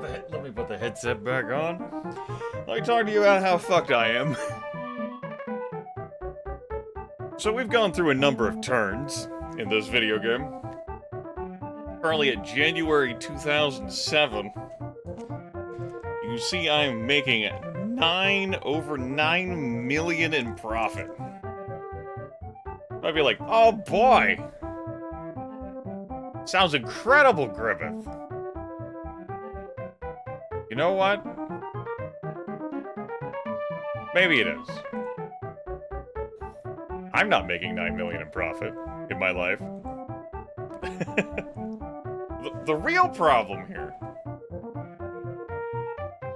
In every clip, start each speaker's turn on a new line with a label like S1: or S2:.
S1: Let me put the headset back on. Let me talk to you about how fucked I am. So we've gone through a number of turns in this video game. Currently at January 2007. You see I'm making over 9 million in profit. I'd be like, oh boy! Sounds incredible, Grimith. You know what? Maybe it is. I'm not making 9 million in profit in my life. The real problem here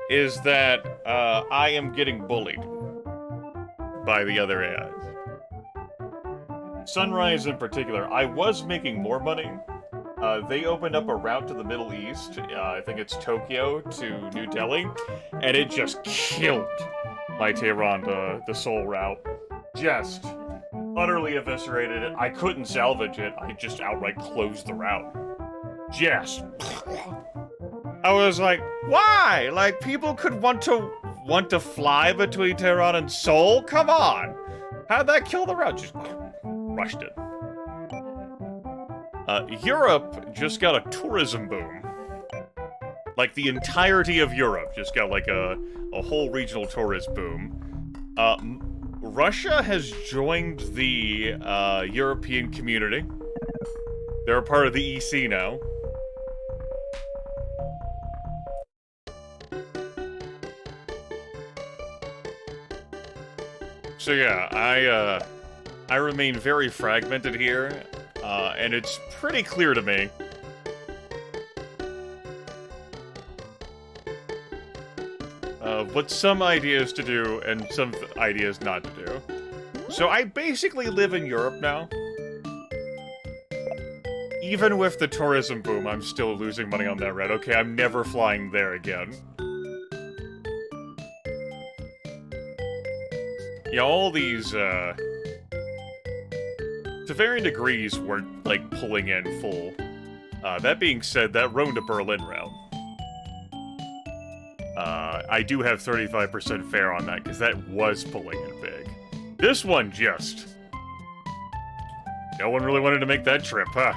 S1: is that I am getting bullied by the other AIs. Sunrise in particular, I was making more money. They opened up a route to the Middle East, I think it's Tokyo to New Delhi, and it just killed my Tehran the Seoul route. Just utterly eviscerated it. I couldn't salvage it, I just outright closed the route. Just... I was like, why? Like, people could want to fly between Tehran and Seoul? Come on! How'd that kill the route? Just rushed it. Europe just got a tourism boom. Like, the entirety of Europe just got, like, a whole regional tourist boom. Russia has joined the, European community. They're a part of the EC now. So yeah, I remain very fragmented here, and it's pretty clear to me what some ideas to do and some ideas not to do. So I basically live in Europe now. Even with the tourism boom, I'm still losing money on that route. Okay, I'm never flying there again. Yeah, all these, to varying degrees, weren't, like, pulling in full. That being said, that Rome to Berlin route. I do have 35% fare on that, because that was pulling in big. This one just... No one really wanted to make that trip, huh?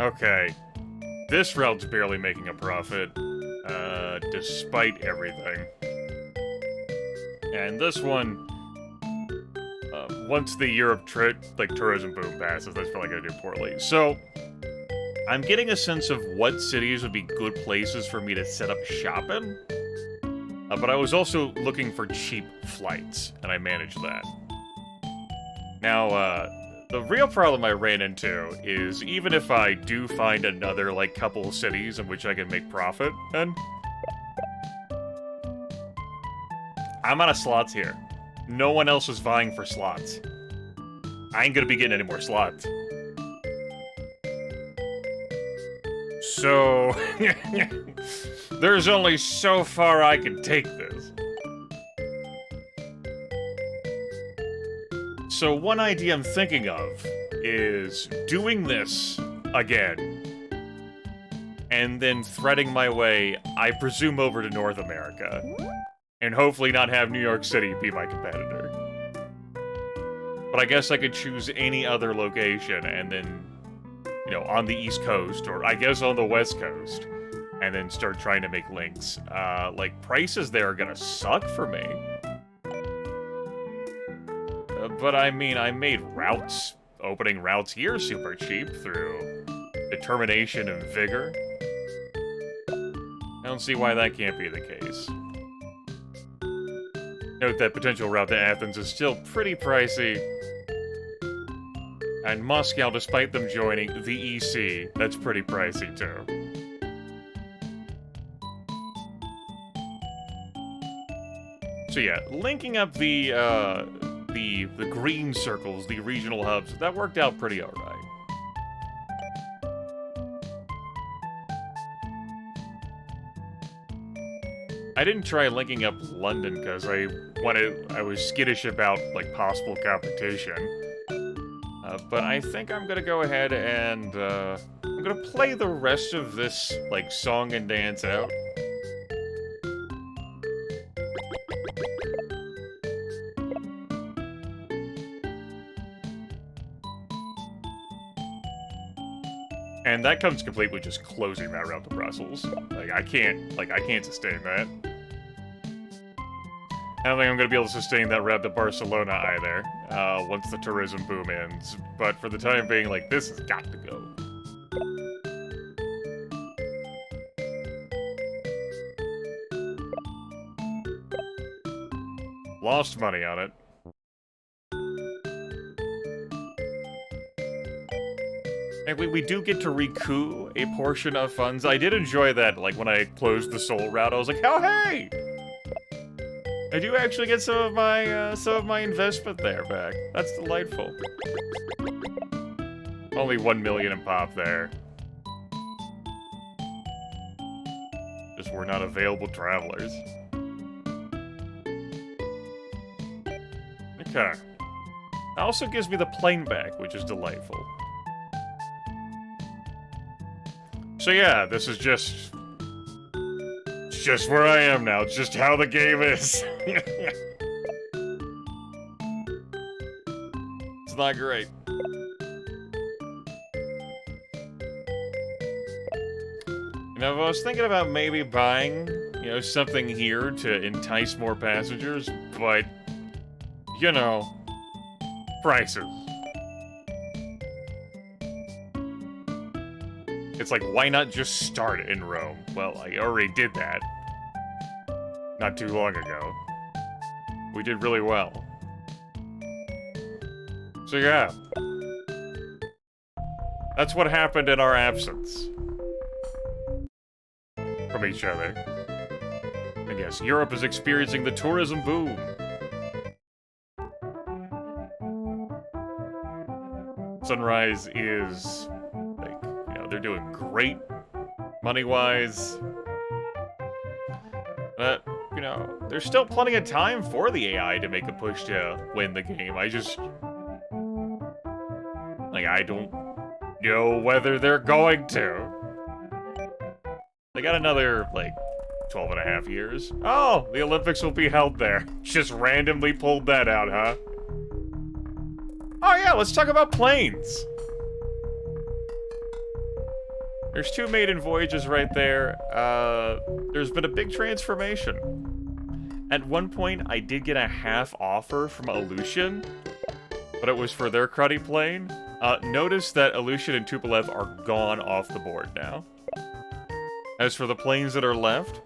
S1: Okay. This route's barely making a profit, despite everything. And this one, once the Europe tourism boom passes, that's probably gonna do poorly. So, I'm getting a sense of what cities would be good places for me to set up shop in. But I was also looking for cheap flights, and I managed that. Now, the real problem I ran into is even if I do find another, like, couple of cities in which I can make profit, and I'm out of slots here. No one else is vying for slots. I ain't gonna be getting any more slots. So... there's only so far I can take this. So one idea I'm thinking of is doing this again, and then threading my way, I presume, over to North America. And hopefully not have New York City be my competitor. But I guess I could choose any other location and then, you know, on the East Coast, or I guess on the West Coast, and then start trying to make links. Like, prices there are gonna suck for me. But I mean, I made routes, opening routes here super cheap through determination and vigor. I don't see why that can't be the case. Note that potential route to Athens is still pretty pricey. And Moscow, despite them joining the EC, that's pretty pricey too. So yeah, linking up the green circles, the regional hubs, that worked out pretty alright. I didn't try linking up London because I was skittish about, like, possible competition. But I think I'm gonna go ahead and, I'm I'm gonna play the rest of this, like, song and dance out. And that comes complete with just closing that route to Brussels. I can't sustain that. I don't think I'm gonna be able to sustain that route to Barcelona either, once the tourism boom ends. But for the time being, like, this has got to go. Lost money on it. And we do get to recoup a portion of funds. I did enjoy that, like, when I closed the Seoul route, I was like, oh, hey! I do actually get some of my investment there back. That's delightful. Only 1 million in pop there. Just we're not available travelers. Okay. That also gives me the plane back, which is delightful. So yeah, this is just... It's just where I am now. It's just how the game is. It's not great. You know, I was thinking about maybe buying, you know, something here to entice more passengers, but, you know, prices. It's like, why not just start in Rome? Well, I already did that. Not too long ago. We did really well. So yeah. That's what happened in our absence. From each other. And yes, Europe is experiencing the tourism boom. Sunrise is... they're doing great, money-wise. But, you know, there's still plenty of time for the AI to make a push to win the game. I just... like, I don't know whether they're going to. They got another, like, 12 and a half years. Oh, the Olympics will be held there. Just randomly pulled that out, huh? Oh yeah, let's talk about planes. There's 2 maiden voyages right there. There's been a big transformation. At one point, I did get a half offer from Aleutian, but it was for their cruddy plane. Notice that Aleutian and Tupolev are gone off the board now. As for the planes that are left,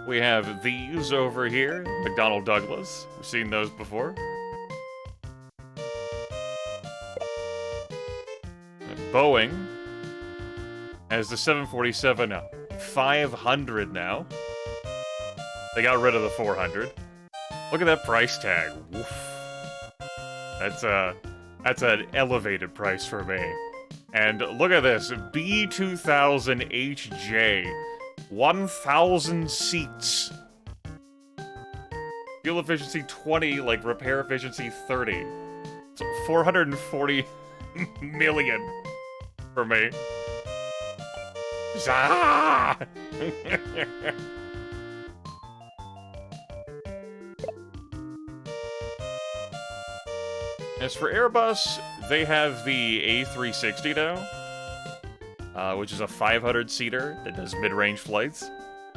S1: we have these over here, McDonnell Douglas. We've seen those before. Boeing has the 747-500 now. They got rid of the 400. Look at that price tag. Woof. That's an elevated price for me. And look at this, B2000HJ, 1,000 seats. Fuel efficiency 20, like repair efficiency 30. So 440 million for me. Ah! As for Airbus, they have the A360 now, which is a 500-seater that does mid-range flights.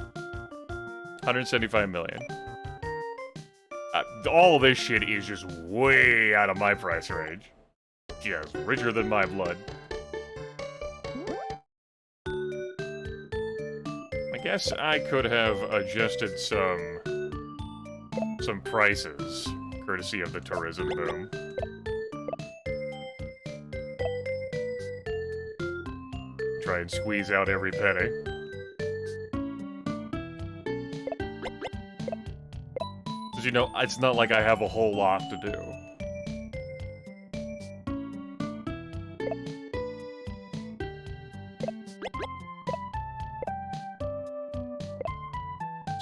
S1: 175 million. All this shit is just way out of my price range. Just richer than my blood. I guess I could have adjusted some prices, courtesy of the tourism boom. Try and squeeze out every penny. Because, you know, it's not like I have a whole lot to do.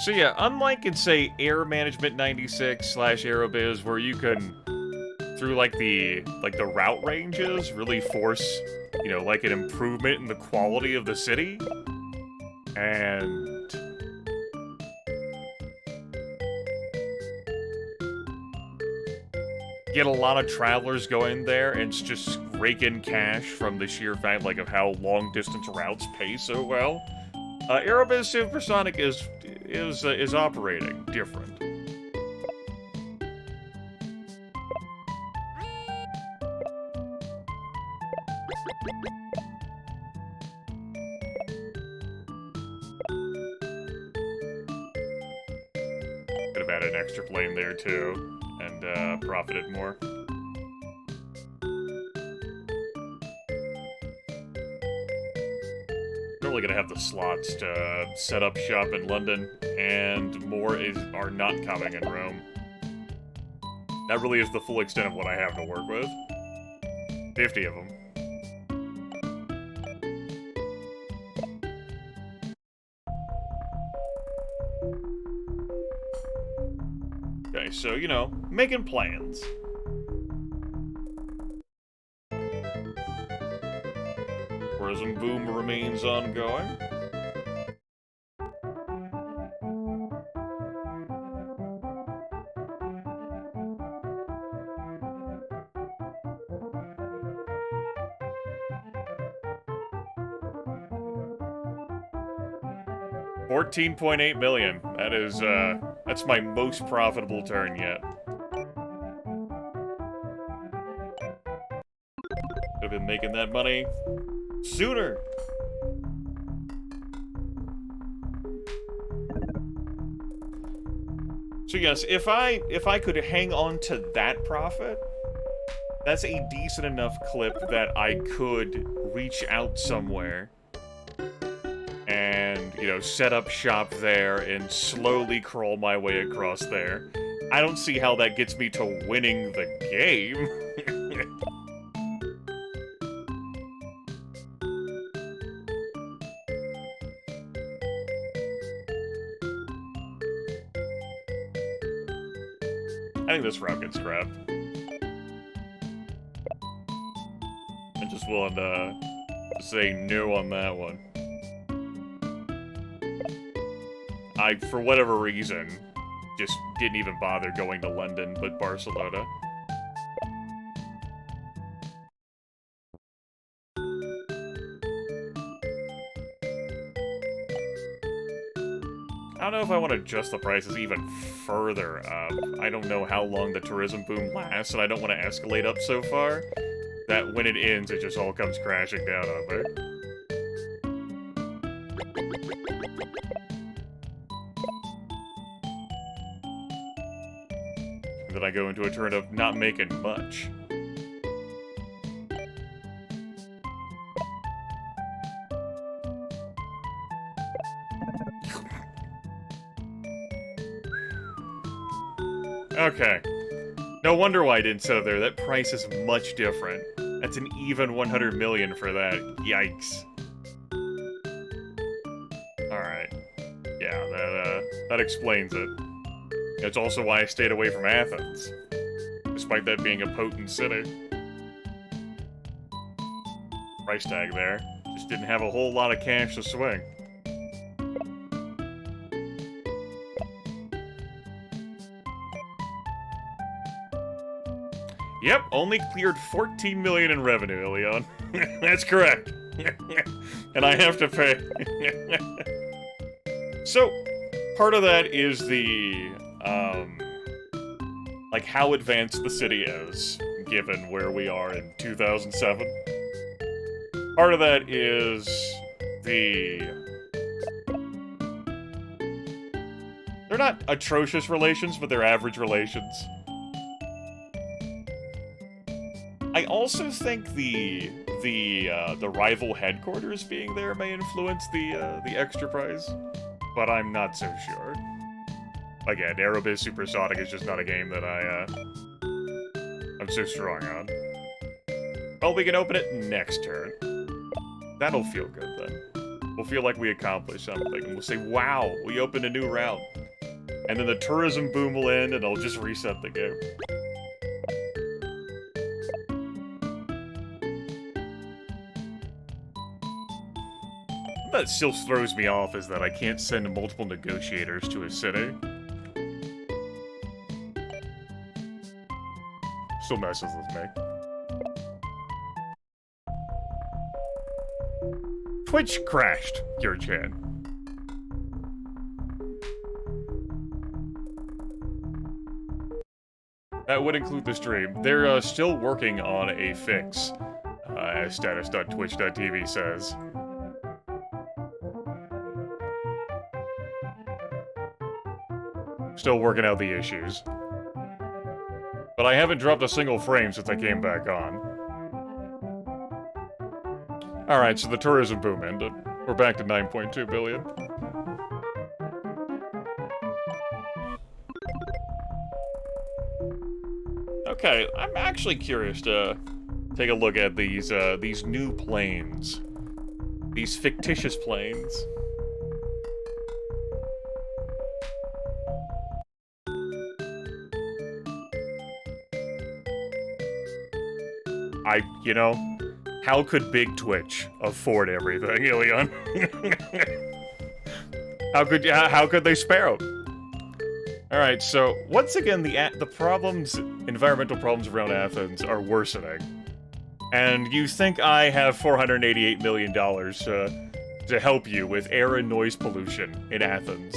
S1: So yeah, unlike in, say, Air Management 96 / Aerobiz, where you can, through like the route ranges really force, you know, like an improvement in the quality of the city. And get a lot of travelers going there and just rake in cash from the sheer fact like of how long distance routes pay so well. Aerobiz Supersonic is operating different. Could have added an extra plane there too, and profited more. Really gonna have the slots to set up shop in London, and more are not coming in Rome. That really is the full extent of what I have to work with. 50 of them. Okay, so, you know, making plans. Tourism boom remains ongoing. $14.8 million. That is, that's my most profitable turn yet. I've been making that money sooner. So yes, if I could hang on to that profit, that's a decent enough clip that I could reach out somewhere and, you know, set up shop there and slowly crawl my way across there. I don't see how that gets me to winning the game. I think this route gets scrapped. I'm just willing to say no on that one. I, for whatever reason, just didn't even bother going to London, but Barcelona. I don't know if I want to adjust the prices even further up. I don't know how long the tourism boom lasts, and I don't want to escalate up so far that when it ends, it just all comes crashing down on me. And then I go into a turn of not making much. Okay. No wonder why I didn't sell there. That price is much different. That's an even 100 million for that. Yikes. Alright. Yeah, that explains it. That's also why I stayed away from Athens. Despite that being a potent city. Price tag there. Just didn't have a whole lot of cash to swing. Yep, only cleared 14 million in revenue, Ilion. That's correct. And I have to pay. So, part of that is the, like how advanced the city is, given where we are in 2007. Part of that is they're not atrocious relations, but they're average relations. I also think the rival headquarters being there may influence the extra price, but I'm not so sure. Again, Aerobiz Supersonic is just not a game that I'm so strong on. Well, we can open it next turn. That'll feel good then. We'll feel like we accomplished something, and we'll say, wow, we opened a new route. And then the tourism boom will end, and I'll just reset the game. that still throws me off is that I can't send multiple negotiators to a city. Still messes with me. Twitch crashed, your chan. That would include the stream. They're still working on a fix, as status.twitch.tv says. Still working out the issues. But I haven't dropped a single frame since I came back on. Alright, so the tourism boom ended. We're back to 9.2 billion. Okay, I'm actually curious to take a look at these new planes. These fictitious planes. You know, how could Big Twitch afford everything, Ilion? How could they spare them? Alright, so, once again, the problems, environmental problems around Athens are worsening. And you think I have $488 million to help you with air and noise pollution in Athens.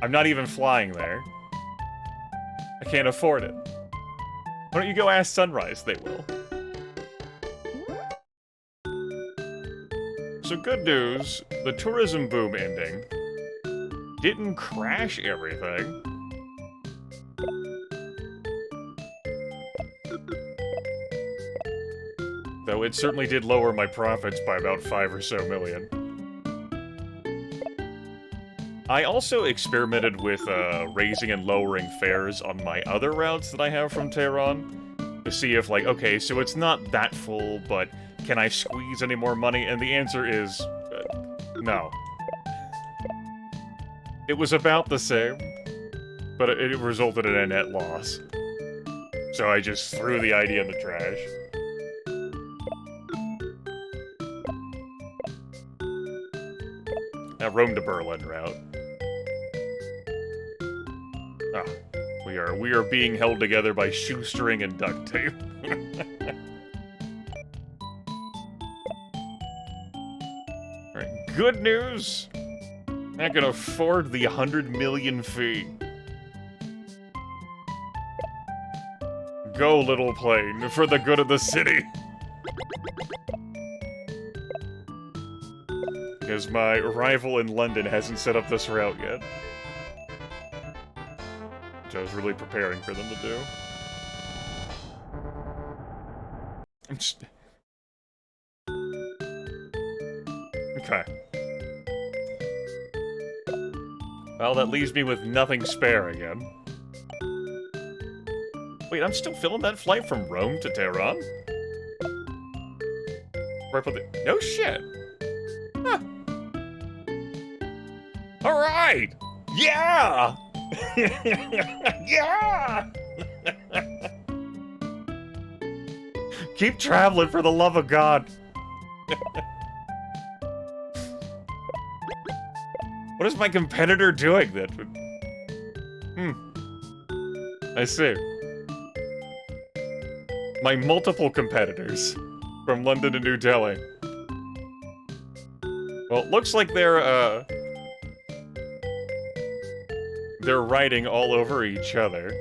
S1: I'm not even flying there. I can't afford it. Why don't you go ask Sunrise? They will. So good news, the tourism boom ending didn't crash everything. Though it certainly did lower my profits by about 5 or so million. I also experimented with raising and lowering fares on my other routes that I have from Tehran to see if, like, okay, so it's not that full, but can I squeeze any more money? And the answer is no. It was about the same, but it resulted in a net loss. So I just threw the idea in the trash. Now Rome to Berlin route. Ah, we are being held together by shoestring and duct tape. Alright, good news! I can afford the 100 million fee. Go, little plane, for the good of the city! Because my rival in London hasn't set up this route yet. Which I was really preparing for them to do. I'm just... Okay. Well, that leaves me with nothing spare again. Wait, I'm still filming that flight from Rome to Tehran? Right for the... No shit! Huh. Alright! Yeah! Yeah! Keep traveling for the love of God. What is my competitor doing that would... I see. My multiple competitors from London to New Delhi. Well, it looks like they're riding all over each other.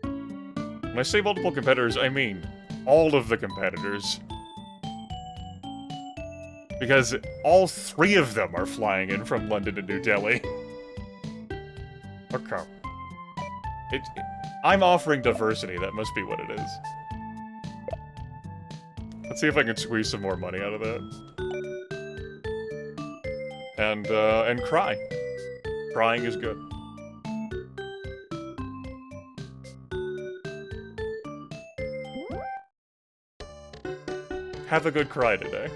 S1: When I say multiple competitors, I mean all of the competitors. Because all 3 of them are flying in from London to New Delhi. Okay. I'm offering diversity, that must be what it is. Let's see if I can squeeze some more money out of that. And cry. Crying is good. Have a good cry today.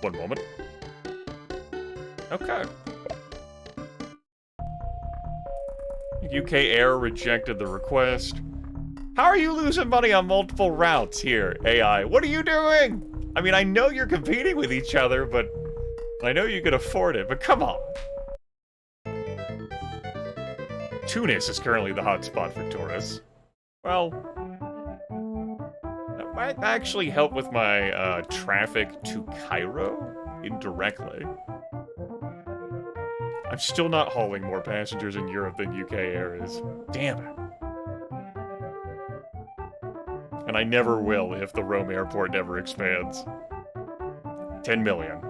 S1: One moment. Okay. UK Air rejected the request. How are you losing money on multiple routes here, AI? What are you doing? I mean, I know you're competing with each other, but I know you can afford it, but come on. Tunis is currently the hotspot for tourists. Well, that might actually help with my traffic to Cairo indirectly. I'm still not hauling more passengers in Europe than UK Air is. Damn it. And I never will if the Rome airport never expands. 10 million.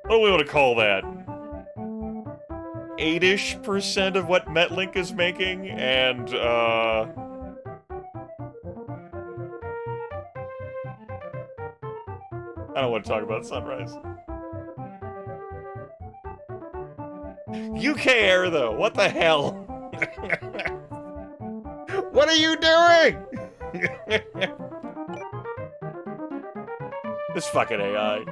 S1: What do we want to call that? 8-ish% of what Metlink is making, and, I don't want to talk about Sunrise. UK Air, though, what the hell? What are you doing? This fucking AI.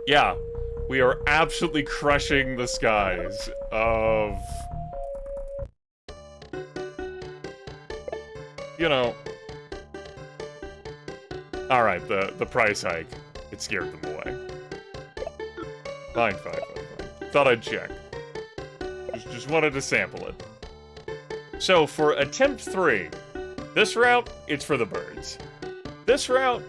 S1: Yeah, we are absolutely crushing the skies of... You know... Alright, the price hike. It scared them away. Fine. Thought I'd check. Just wanted to sample it. So, for attempt 3, this route, it's for the birds. This route,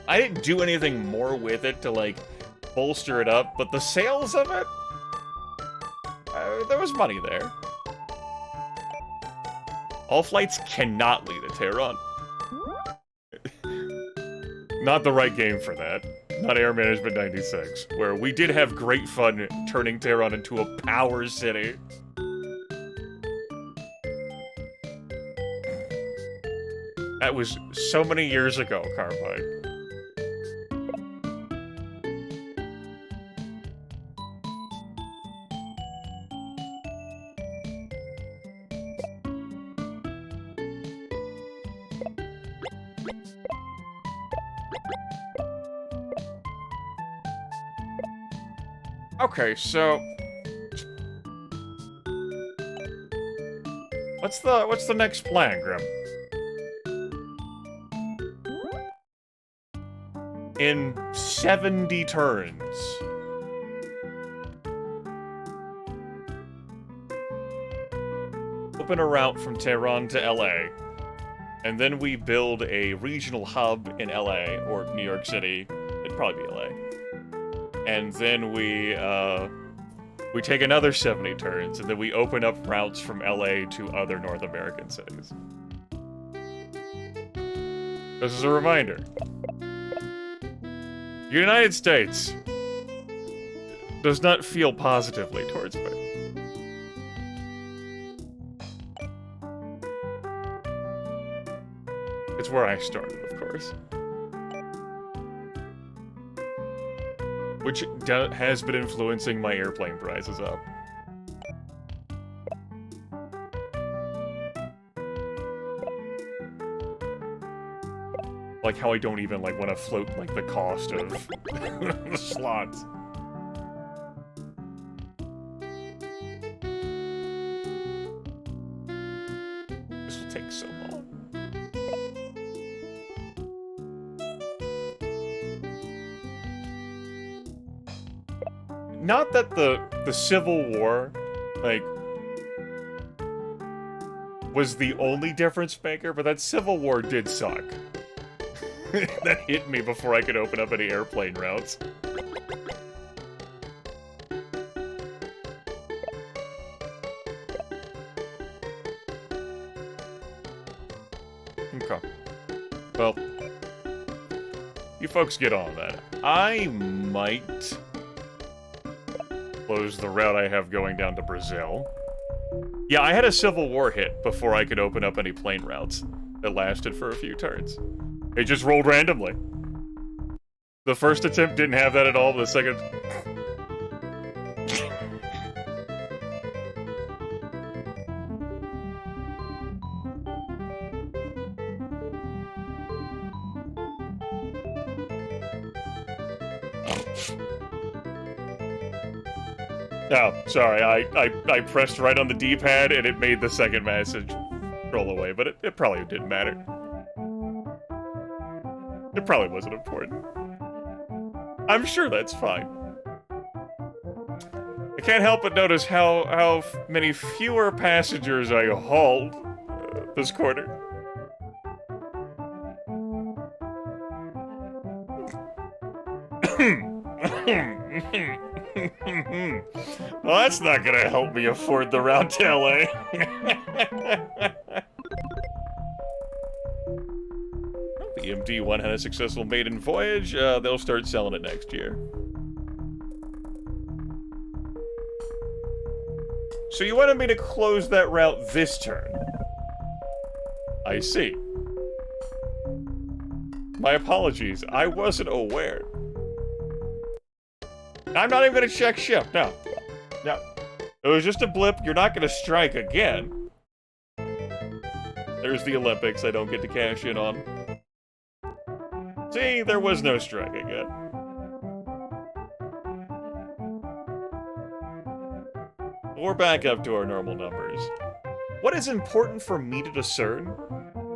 S1: I didn't do anything more with it to, like, bolster it up, but the sales of it, there was money there. All flights cannot leave to Tehran. Not the right game for that. Not Air Management 96, where we did have great fun turning Tehran into a power city. That was so many years ago, Carbide. Okay, so what's the next plan, Grim? In 70 turns. Open a route from Tehran to LA, and then we build a regional hub in LA, or New York City. It'd probably be LA. And then we take another 70 turns, and then we open up routes from LA to other North American cities. This is a reminder. The United States does not feel positively towards me. It's where I started, of course. Which has been influencing my airplane prices up. Like how I don't even, like, want to float, like, the cost of the slots. This will take so long. Not that the Civil War, like, was the only difference maker, but that Civil War did suck. That hit me before I could open up any airplane routes. Okay. Well, you folks get on that. I might close the route I have going down to Brazil. Yeah, I had a Civil War hit before I could open up any plane routes. It lasted for a few turns. It just rolled randomly. The first attempt didn't have that at all, but the second... Oh, sorry, I pressed right on the D-pad and it made the second message roll away, but it probably didn't matter. It probably wasn't important. I'm sure that's fine. I can't help but notice how many fewer passengers I hauled this quarter. Well, that's not gonna help me afford the route to LA. The MD1 had a successful maiden voyage. They'll start selling it next year. So you wanted me to close that route this turn? I see. My apologies. I wasn't aware. I'm not even gonna check ship. No. No. It was just a blip. You're not gonna strike again. There's the Olympics I don't get to cash in on. See, there was no strike again. We're back up to our normal numbers. What is important for me to discern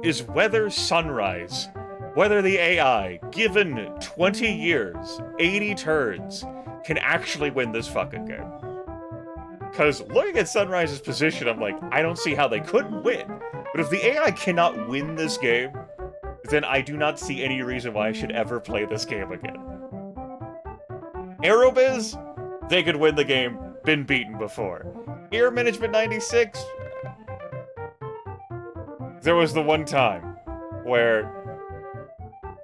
S1: is whether Sunrise, whether the AI, given 20 years, 80 turns, can actually win this fucking game. Because looking at Sunrise's position, I'm like, I don't see how they couldn't win. But if the AI cannot win this game, then I do not see any reason why I should ever play this game again. Aerobiz, they could win the game, been beaten before. Air Management 96, there was the one time where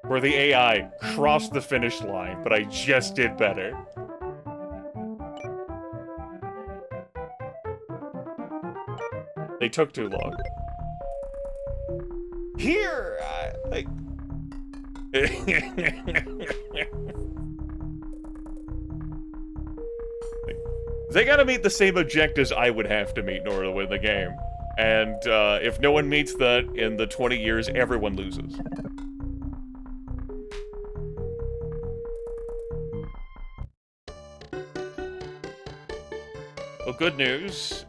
S1: the AI crossed the finish line, but I just did better. They took too long. Here, like... They gotta meet the same objectives I would have to meet in order to win the game. And, if no one meets that in the 20 years, everyone loses. Well, good news.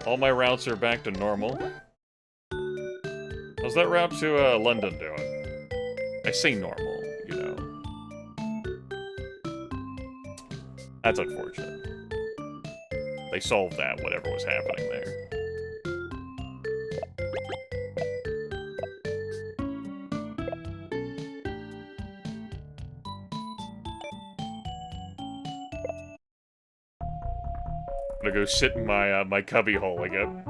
S1: All my routes are back to normal. How's that route to, London doing? I say normal, you know. That's unfortunate. They solved that, whatever was happening there. I'm gonna go sit in my, my cubby hole again.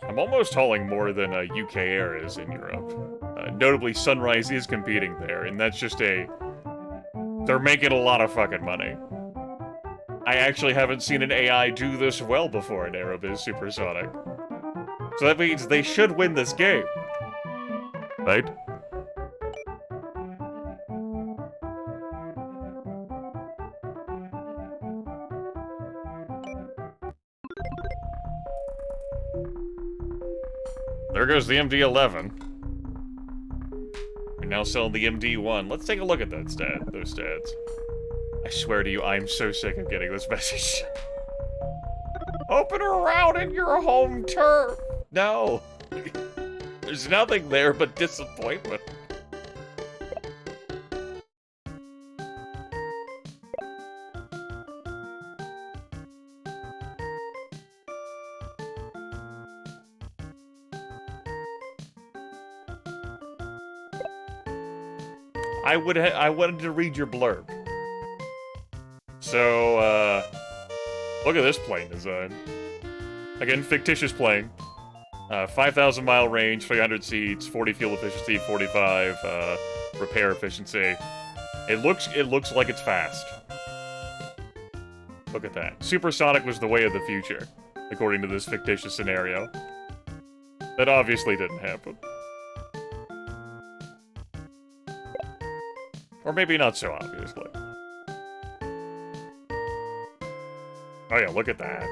S1: I'm almost hauling more than UK Air is in Europe. Notably, Sunrise is competing there, and that's just a... They're making a lot of fucking money. I actually haven't seen an AI do this well before in Aerobiz Supersonic. So that means they should win this game. Right? There goes the MD-11. We're now selling the MD-1. Let's take a look at that those stats. I swear to you, I'm so sick of getting this message. Open a route in your home turf! No! There's nothing there but disappointment. I wanted to read your blurb. So, look at this plane design. Again, fictitious plane. 5,000 mile range, 300 seats, 40 fuel efficiency, 45 repair efficiency. It looks like it's fast. Look at that. Supersonic was the way of the future, according to this fictitious scenario. That obviously didn't happen. Or maybe not so obviously. Oh yeah, look at that.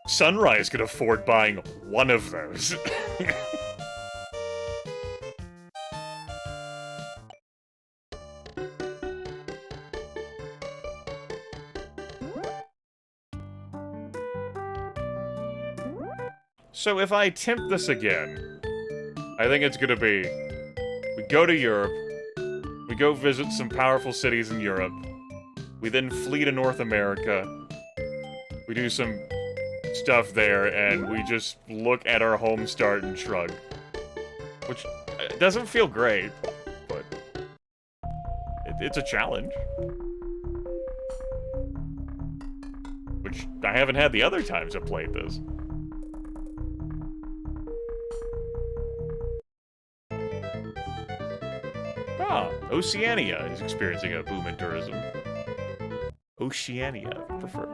S1: Sunrise could afford buying one of those. So if I attempt this again, I think it's gonna be, we go to Europe, we go visit some powerful cities in Europe, we then flee to North America, we do some stuff there, and we just look at our home start and shrug. Which doesn't feel great, but it's a challenge. Which I haven't had the other times I've played this. Ah, Oceania is experiencing a boom in tourism. Oceania, prefer.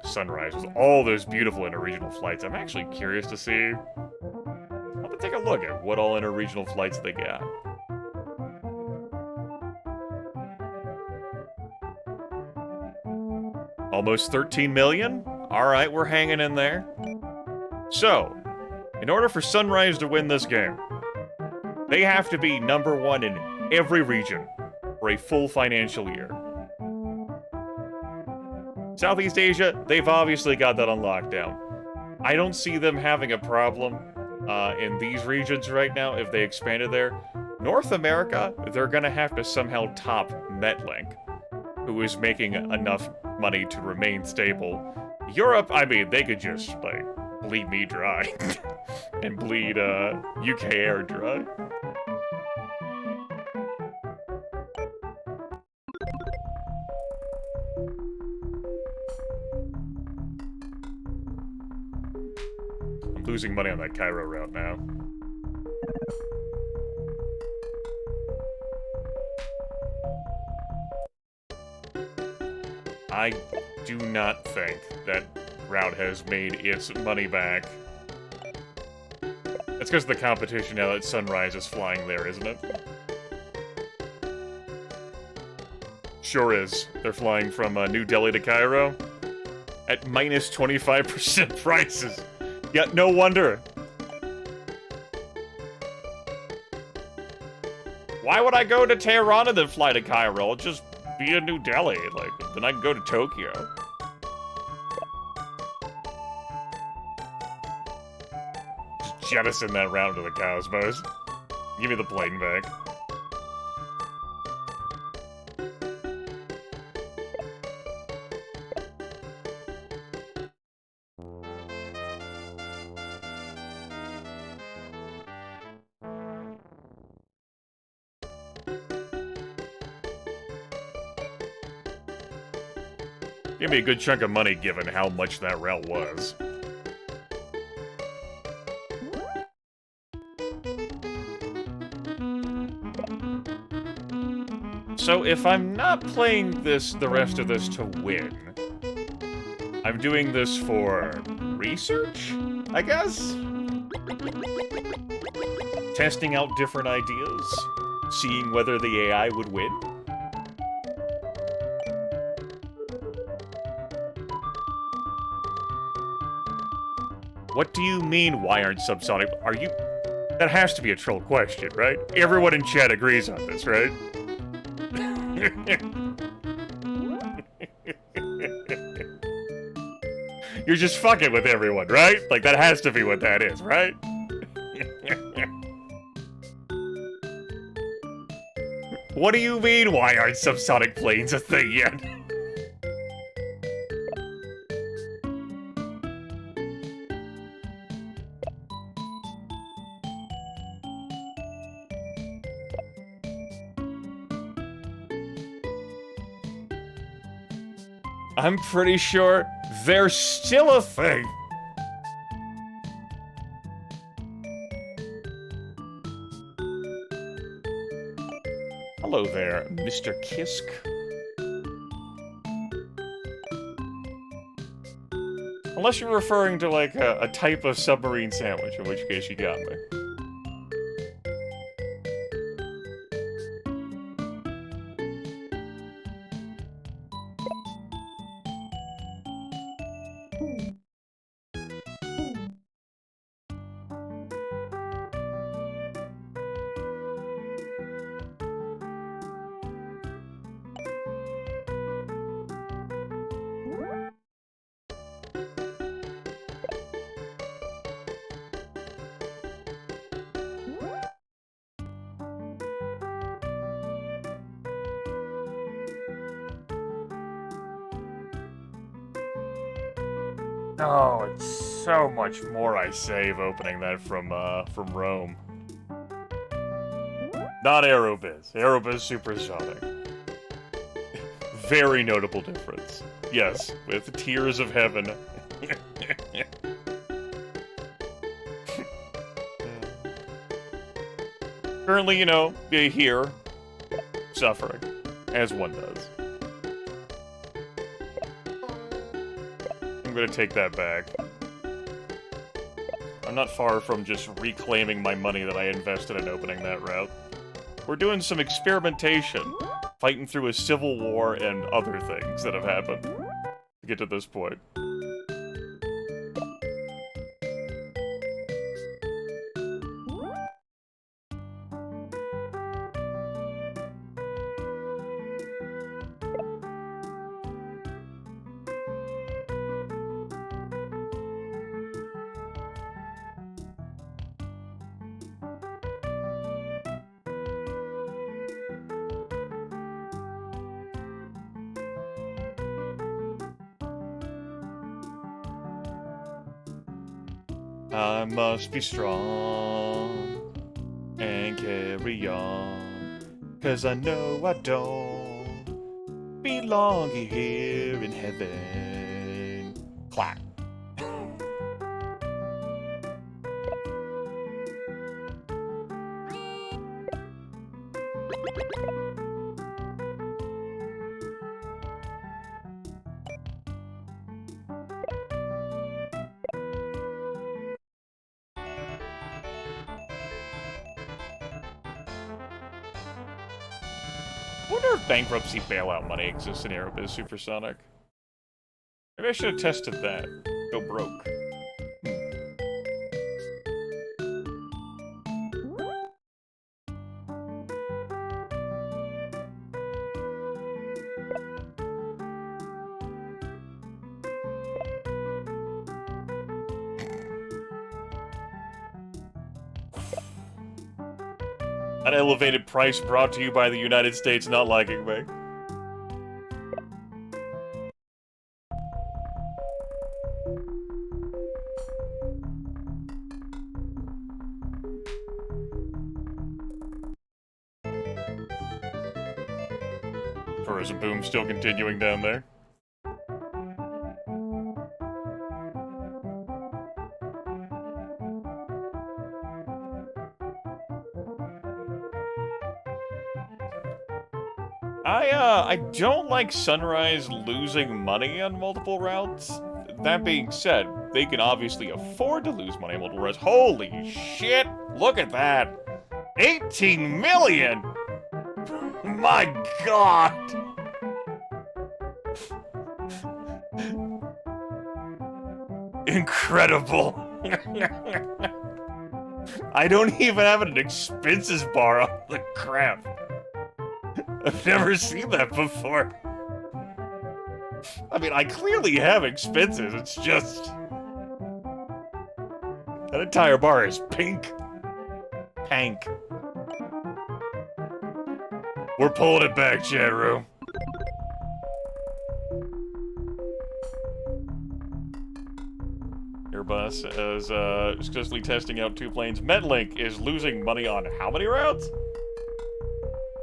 S1: Sunrise with all those beautiful interregional flights. I'm actually curious to see. I'm gonna take a look at what all interregional flights they got. Almost 13 million? Alright, we're hanging in there. So, in order for Sunrise to win this game, they have to be #1 in every region for a full financial year. Southeast Asia, they've obviously got that on lockdown. I don't see them having a problem in these regions right now if they expanded there. North America, they're gonna have to somehow top Metlink, who is making enough money to remain stable. Europe, I mean, they could just, like, bleed me dry. And bleed UK Air dry. I'm losing money on that Cairo route now. I do not think that route has made its money back. It's because of the competition now that Sunrise is flying there, isn't it? Sure is. They're flying from New Delhi to Cairo at minus 25% prices. Yet no wonder. Why would I go to Tehran and then fly to Cairo? I'll just be in New Delhi. Like, then I can go to Tokyo. Just jettison that round to the cosmos. Give me the plane back. Give me a good chunk of money given how much that route was. So if I'm not playing the rest of this to win, I'm doing this for research, I guess? Testing out different ideas, seeing whether the AI would win. What do you mean, why aren't subsonic? Are you... That has to be a troll question, right? Everyone in chat agrees on this, right? You're just fucking with everyone, right? Like, that has to be what that is, right? What do you mean, why aren't subsonic planes a thing yet? I'm pretty sure they're still a thing. Hello there, Mr. Kisk. Unless you're referring to, like, a type of submarine sandwich, in which case you got me. Oh, it's so much more I save opening that from Rome. Not Aerobiz. Aerobiz Supersonic. Very notable difference. Yes, with tears of heaven. Currently, you know, here, suffering, as one does. I'm gonna take that back. I'm not far from just reclaiming my money that I invested in opening that route. We're doing some experimentation, fighting through a civil war and other things that have happened to get to this point. I must be strong and carry on, 'cause I know I don't belong here in heaven. Clap. I wonder if bankruptcy bailout money exists in Aerobiz Supersonic. Maybe I should have tested that. Go broke. An elevated price brought to you by the United States not liking me. Tourism boom still continuing down there. I don't like Sunrise losing money on multiple routes. That being said, they can obviously afford to lose money on multiple routes. Holy shit! Look at that! 18 million! My god! Incredible! I don't even have an expenses bar on the crap. I've never seen that before. I mean, I clearly have expenses, it's just... that entire bar is pink. Pank. We're pulling it back, chat room. Airbus is successfully testing out 2 planes. Metlink is losing money on how many routes?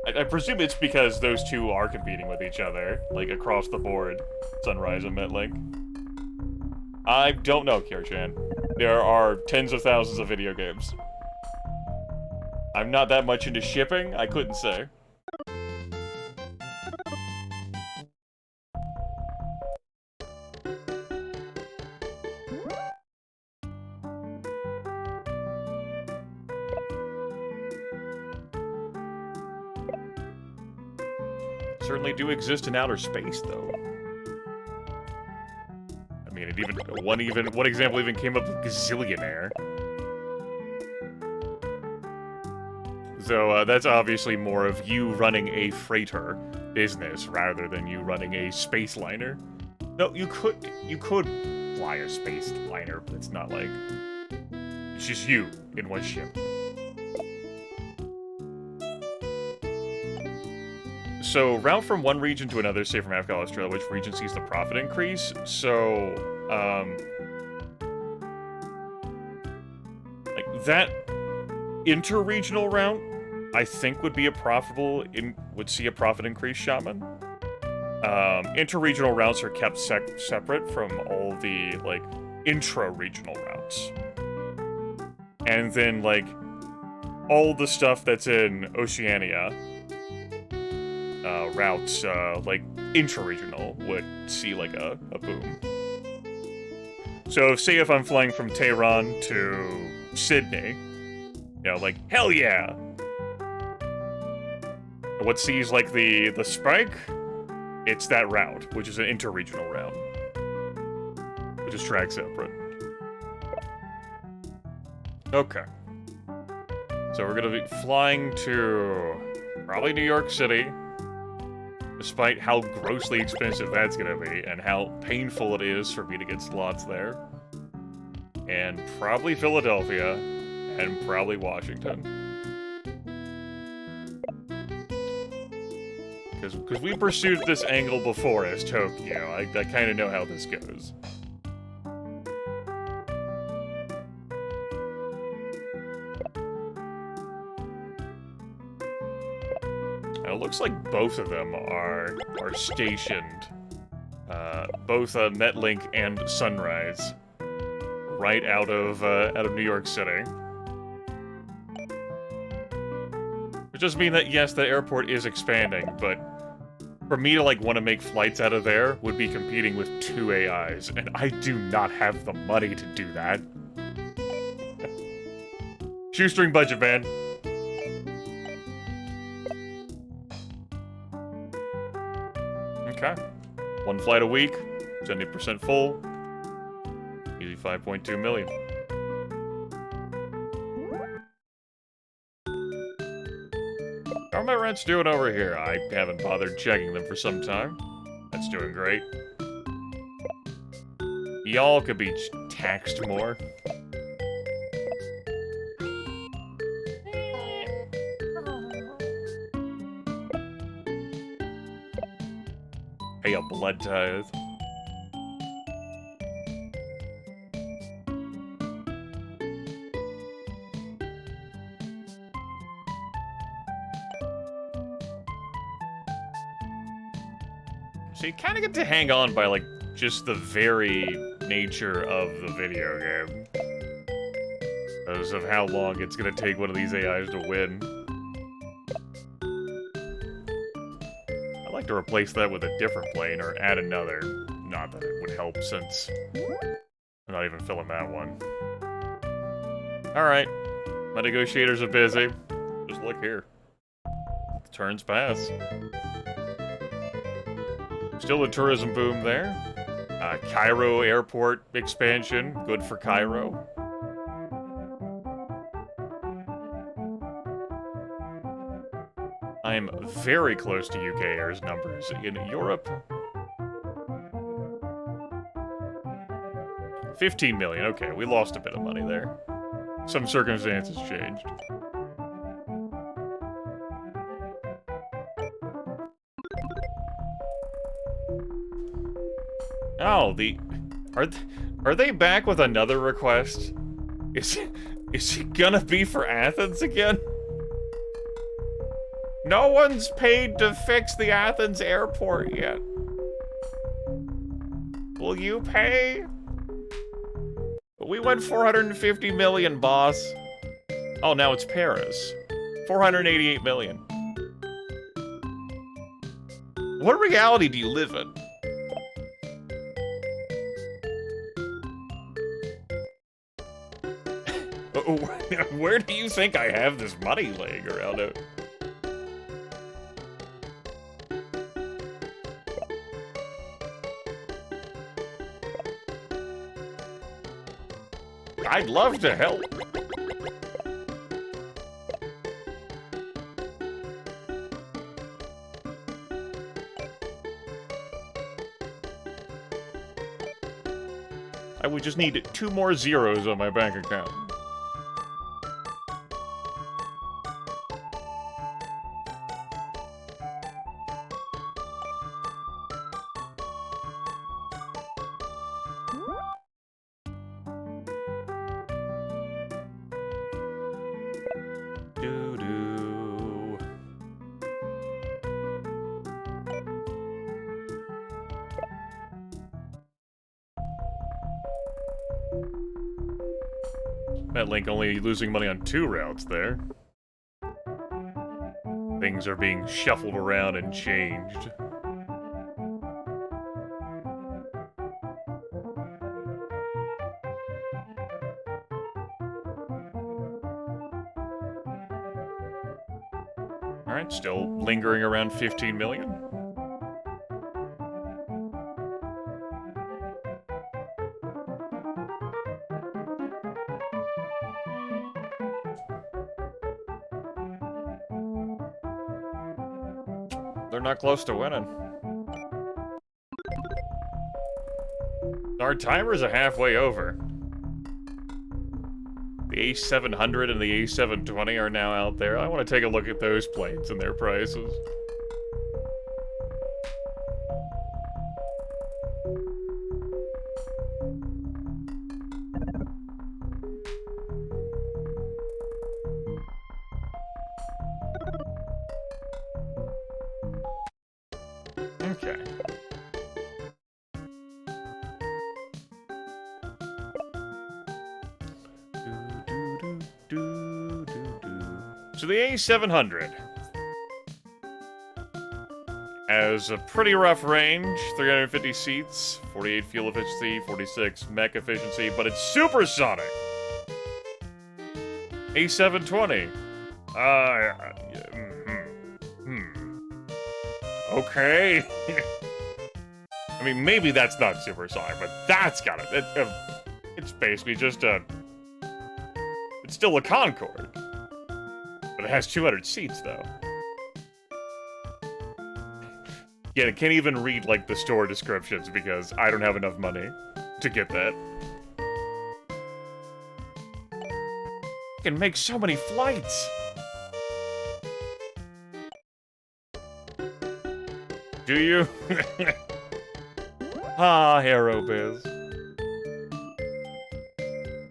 S1: I presume it's because those two are competing with each other, like, across the board. Sunrise and Metlink. I don't know, Kyo-chan. There are tens of thousands of video games. I'm not that much into shipping, I couldn't say. Certainly do exist in outer space, though. I mean, it even one example even came up with gazillionaire. So that's obviously more of you running a freighter business rather than you running a space liner. No, you could fly a space liner, but it's not like it's just you in one ship. So, route from one region to another, say from Africa to Australia, which region sees the profit increase? So, like, that inter-regional route, I think would be would see a profit increase, Shaman. Inter-regional routes are kept separate from all the, like, intra-regional routes. And then, like, all the stuff that's in Oceania, routes, like, intra-regional would see, like, a boom. So, say if I'm flying from Tehran to Sydney, you know, like, hell yeah! What sees, like, the spike? It's that route, which is an inter-regional route. Which is track separate. Okay. So we're gonna be flying to probably New York City, despite how grossly expensive that's gonna be, and how painful it is for me to get slots there. And probably Philadelphia, and probably Washington. Because we pursued this angle before as Tokyo. I kind of know how this goes. It looks like both of them are stationed, both Metlink and Sunrise, right out of New York City. Which does mean that yes, the airport is expanding, but for me to like want to make flights out of there would be competing with 2 AIs, and I do not have the money to do that. Shoestring budget, man. Okay. 1 flight a week, 70% full. Easy 5.2 million. How are my rents doing over here? I haven't bothered checking them for some time. That's doing great. Y'all could be taxed more. Pay a blood tithe. So you kind of get to hang on by, like, just the very nature of the video game. Because of how long it's gonna take one of these AIs to win. I'd like to replace that with a different plane, or add another. Not that it would help, since I'm not even filling that one. Alright. My negotiators are busy. Just look here. The turns pass. Still a tourism boom there. Cairo airport expansion, good for Cairo. I am very close to UK Air's numbers in Europe. 15 million, okay, we lost a bit of money there. Some circumstances changed. Oh, are they back with another request? Is it gonna be for Athens again? No one's paid to fix the Athens airport yet. Will you pay? But we went 450 million, boss. Oh, now it's Paris. 488 million. What reality do you live in? Where do you think I have this money laying around it? I'd love to help. I would just need 2 more zeros on my bank account. Doo-doo. That link only losing money on 2 routes there. Things are being shuffled around and changed. Alright, still lingering around 15 million. They're not close to winning. Our timers are halfway over. The A700 and the A720 are now out there. I want to take a look at those planes and their prices. Okay. So the A700 has a pretty rough range, 350 seats, 48 fuel efficiency, 46 mech efficiency, but it's supersonic. A720. Okay. I mean, maybe that's not supersonic, but that's got it. It's basically just a... It's still a Concorde. But it has 200 seats, though. Yeah, I can't even read, like, the store descriptions because I don't have enough money to get that. I can make so many flights! Do you? Ah, Aerobiz.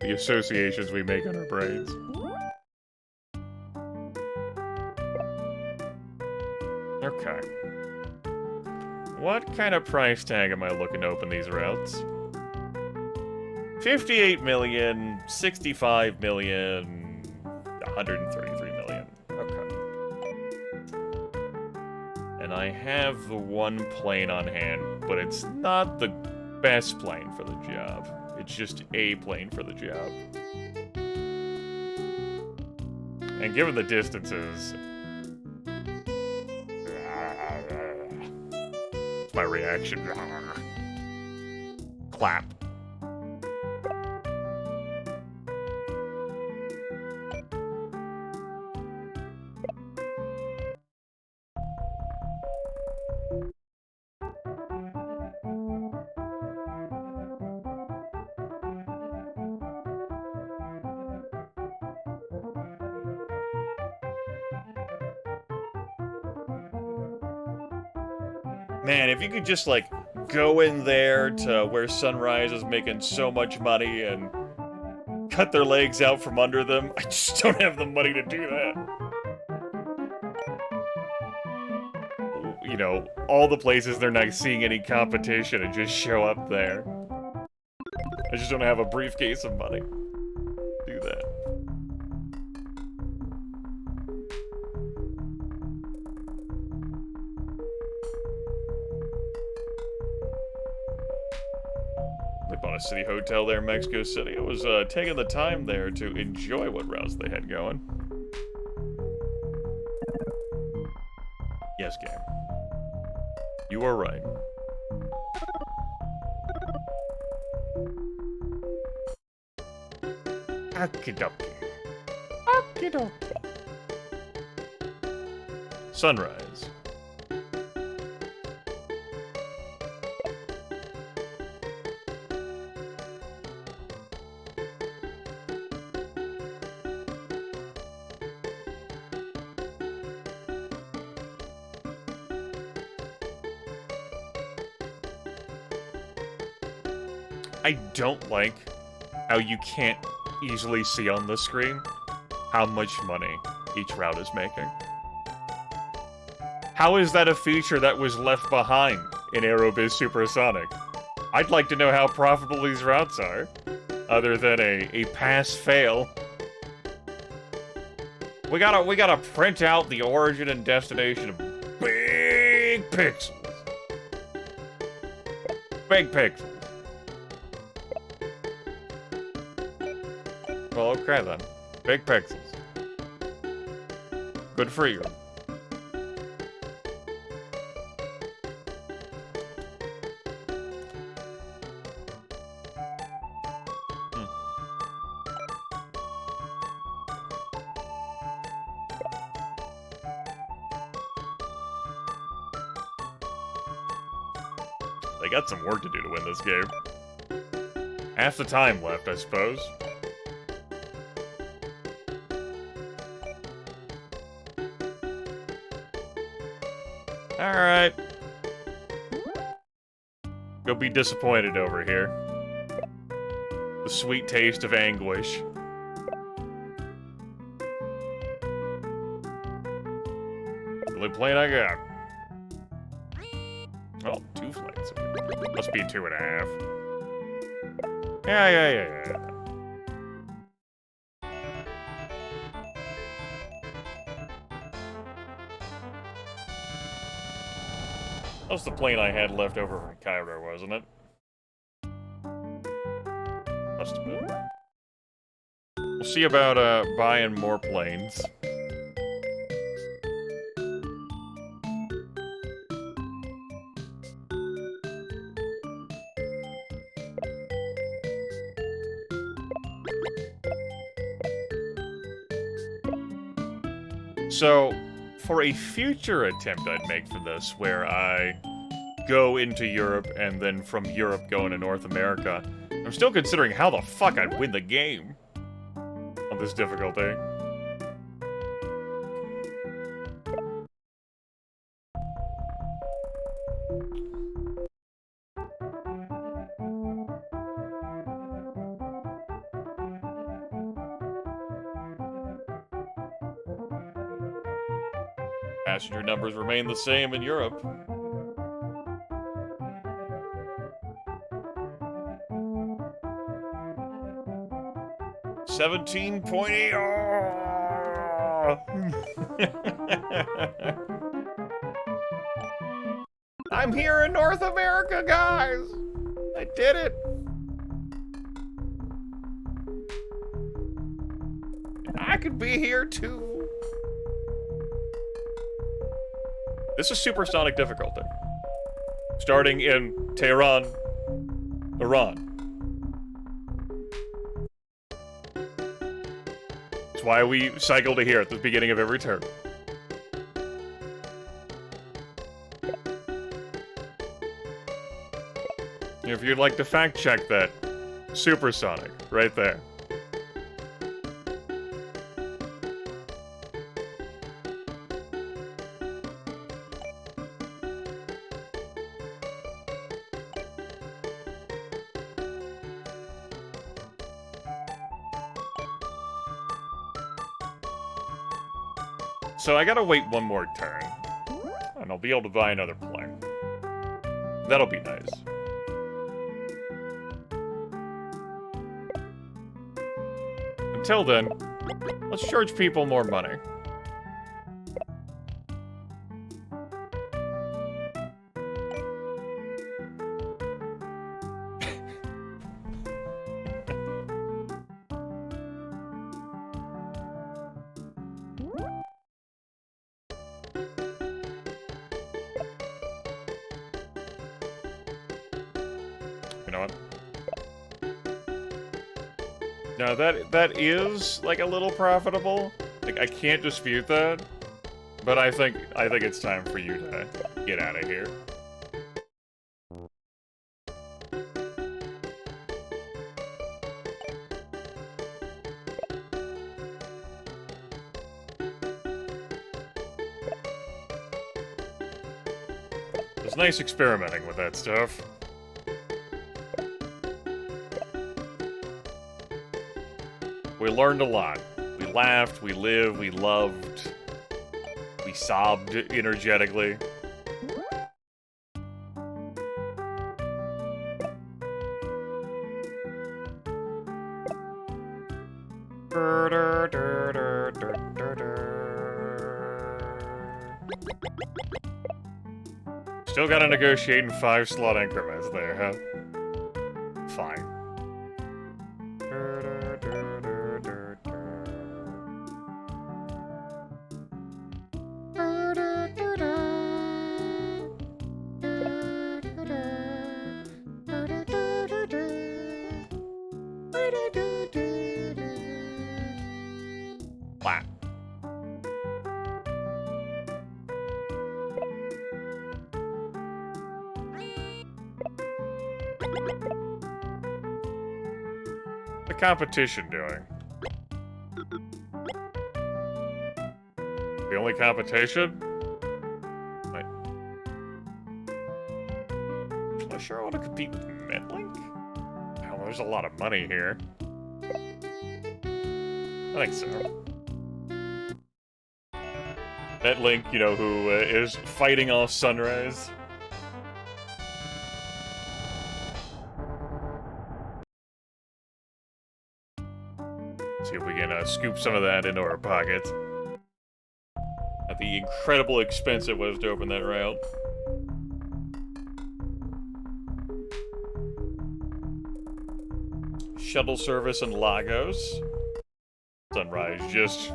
S1: The associations we make on our brains. Okay. What kind of price tag am I looking to open these routes? 58 million, 65 million, 133 million. Okay. And I have the one plane on hand, but it's not the best plane for the job. It's just a plane for the job. And given the distances... my reaction. Clap. Man, if you could just, like, go in there to where Sunrise is making so much money and cut their legs out from under them, I just don't have the money to do that. you know, all the places they're not seeing any competition and just show up there. I just don't have a briefcase of money. Do that. They bought a city hotel there in Mexico City. I was taking the time there to enjoy what routes they had going. Yes, game. You are right. Okie-dokie. Okie-dokie. Sunrise. I don't like how you can't easily see on the screen how much money each route is making. How is that a feature that was left behind in Aerobiz Supersonic? I'd like to know how profitable these routes are, other than a pass-fail. We gotta print out the origin and destination of big pixels. Big pixels. Well, okay then. Big pixels. Good for you. They got some work to do to win this game. Half the time left, I suppose. Alright. You'll be disappointed over here. The sweet taste of anguish. The only plane I got. Oh, 2 flights. Must be 2.5. Yeah. That was the plane I had left over from Cairo, wasn't it? Must have been. We'll see about, buying more planes. So, for a future attempt I'd make for this, where I go into Europe and then from Europe go into North America, I'm still considering how the fuck I'd win the game on this difficulty. Passenger numbers remain the same in Europe. $17.8. I'm here in North America, guys! I did it! I could be here too. This is supersonic difficulty. Starting in Tehran, Iran. That's why we cycle to here at the beginning of every turn. If you'd like to fact check that, supersonic, right there. So I gotta wait one more turn. And I'll be able to buy another plane. That'll be nice. Until then, let's charge people more money. You know what? Now that is like a little profitable. Like I can't dispute that, but I think it's time for you to get out of here. It's nice experimenting with that stuff. We learned a lot. We laughed, we lived, we loved, we sobbed energetically. Still gotta negotiate in 5-slot increments there, huh? Fine. Wow. The competition doing? The only competition? Wait. I'm not sure I want to compete with Medlink? Hell, there's a lot of money here. I think so. Medlink, you know, who is fighting off Sunrise. See if we can scoop some of that into our pockets. At the incredible expense it was to open that route. Shuttle service in Lagos. Sunrise, just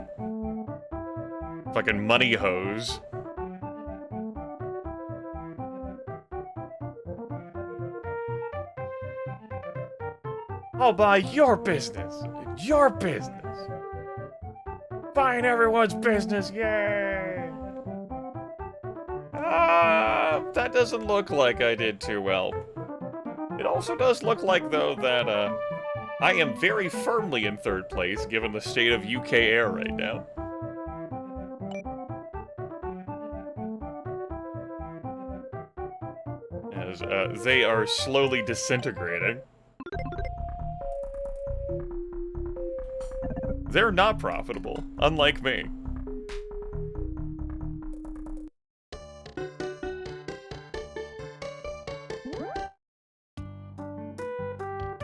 S1: fucking money hose. I'll buy your business. Your business. Buying everyone's business, yay! That doesn't look like I did too well. It also does look like, though, that, I am very firmly in 3rd place, given the state of UK air right now. As, they are slowly disintegrating. They're not profitable, unlike me.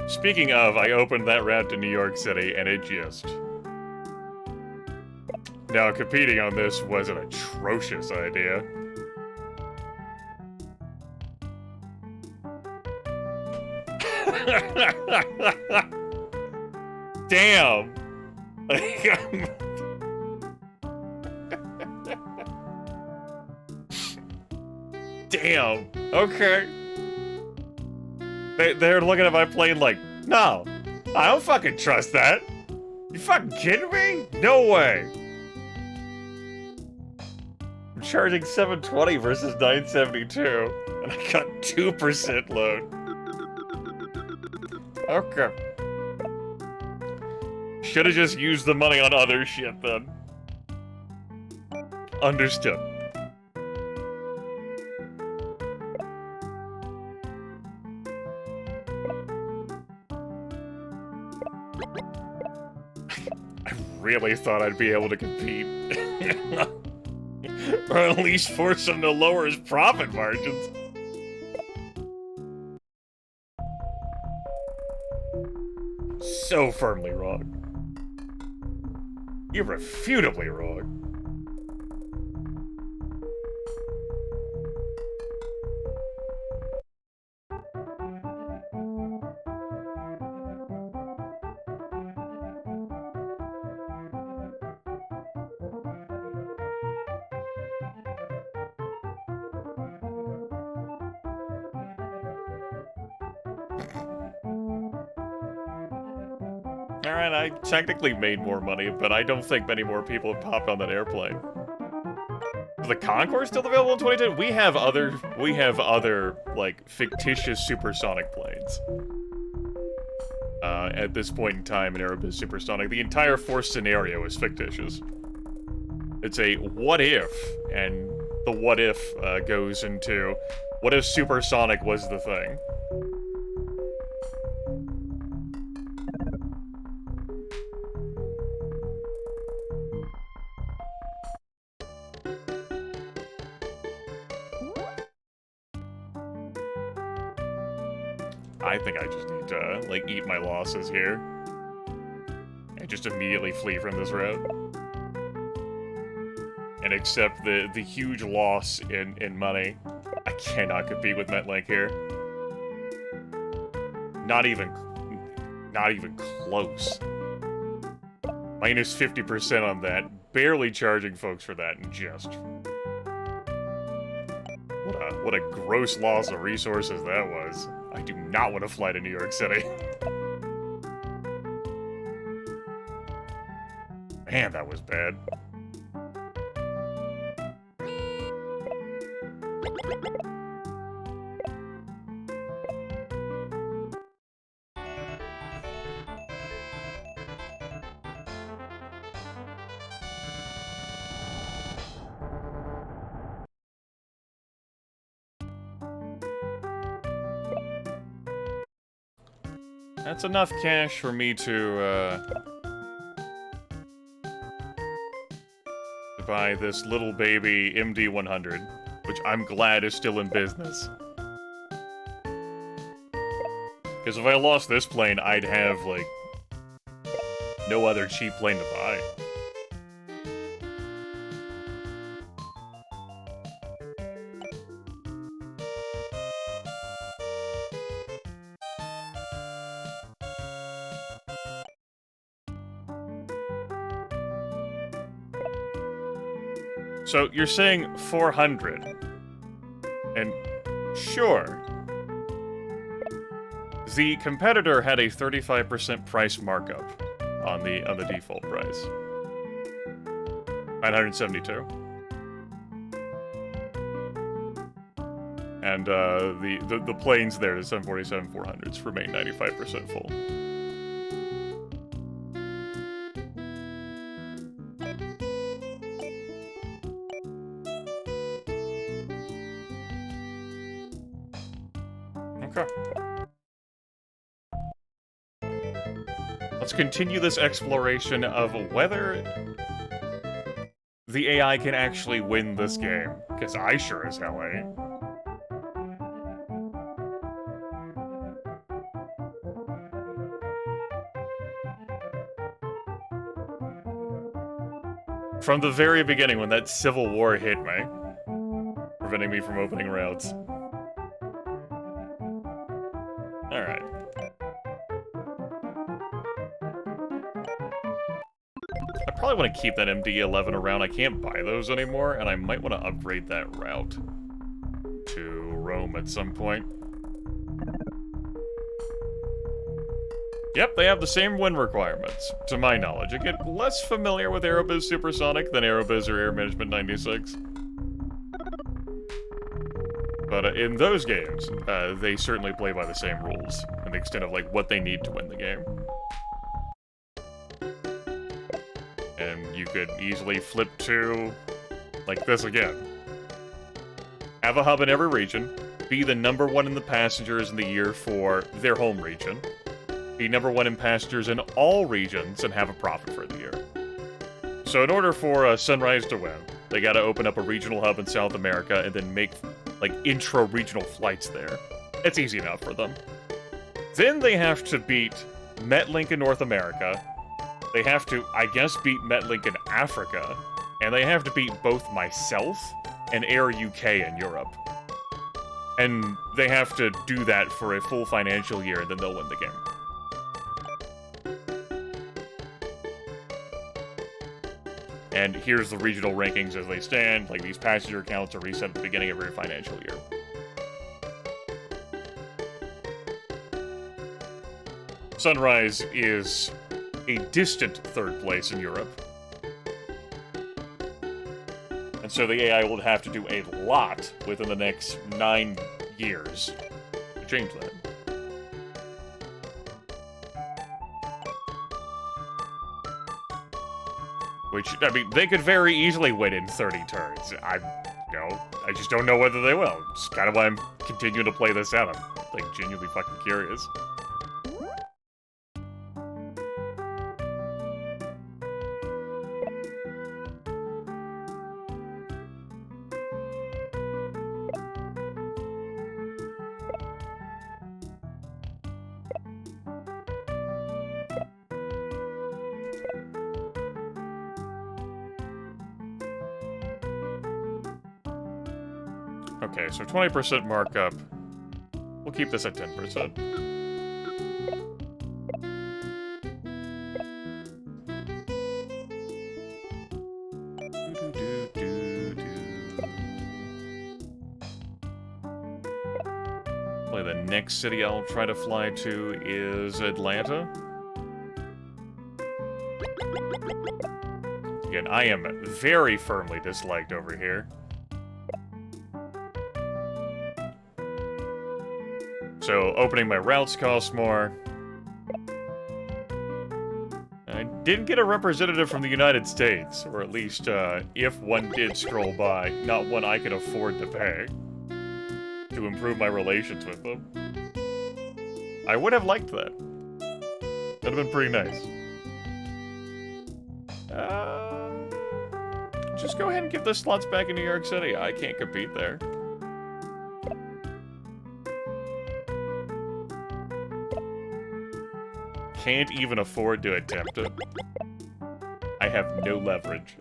S1: Speaking of, I opened that route to New York City, and it just... Now, competing on this was an atrocious idea. Damn! Damn. Okay. They're looking at my plane like, no, I don't fucking trust that. You fucking kidding me? No way. I'm charging $720 versus $972, and I got 2% load. Okay. Should've just used the money on other shit then. Understood. I really thought I'd be able to compete. Or at least force him to lower his profit margins. So firmly wrong. You're irrefutably wrong. Alright, I technically made more money, but I don't think many more people have popped on that airplane. Is the Concorde still available in 2010? We have other, like, fictitious supersonic planes. At this point in time in Aerobiz Supersonic, the entire force scenario is fictitious. It's a what if, and the what if goes into what if supersonic was the thing. I think I just need to, like, eat my losses here. And just immediately flee from this route. And accept the huge loss in money. I cannot compete with MetLink here. Not even close. Minus 50% on that. Barely charging folks for that, and just... What a gross loss of resources that was. I do not want to fly to New York City. Man, that was bad. That's enough cash for me to buy this little baby MD-100, which I'm glad is still in business. Because if I lost this plane, I'd have, like, no other cheap plane to buy. So, you're saying 400. And, sure. The competitor had a 35% price markup on the default price. 972. And, the planes there, the 747-400s, remain 95% full. Let's continue this exploration of whether the AI can actually win this game, because I sure as hell ain't. From the very beginning, when that civil war hit me, preventing me from opening routes. Alright. I probably want to keep that MD-11 around. I can't buy those anymore, and I might want to upgrade that route to Rome at some point. Yep, they have the same win requirements, to my knowledge. I get less familiar with Aerobiz Supersonic than Aerobiz or Air Management 96. But in those games, they certainly play by the same rules, to the extent of, like, what they need to win the game. And you could easily flip to, like this again. Have a hub in every region, be the #1 in the passengers in the year for their home region, be #1 in passengers in all regions, and have a profit for the year. So in order for Sunrise to win, They gotta open up a regional hub in South America and then make, like, intra-regional flights there. It's easy enough for them. Then they have to beat Metlink in North America. They have to, I guess, beat Metlink in Africa. And they have to beat both myself and Air UK in Europe. And they have to do that for a full financial year, and then they'll win the game. And here's the regional rankings as they stand. Like, these passenger counts are reset at the beginning of every financial year. Sunrise is a distant third place in Europe. And so the AI will have to do a lot within the next 9 years to change that. Which, I mean, they could very easily win in 30 turns. I just don't know whether they will. It's kind of why I'm continuing to play this out. I'm, like, genuinely fucking curious. Okay, so 20% markup. We'll keep this at 10%. Probably the next city I'll try to fly to is Atlanta. Again, I am very firmly disliked over here. So, opening my routes costs more. I didn't get a representative from the United States, or at least, if one did scroll by, not one I could afford to pay, to improve my relations with them. I would have liked that. That'd have been pretty nice. Just go ahead and give the slots back in New York City. I can't compete there. Can't even afford to attempt it. I have no leverage.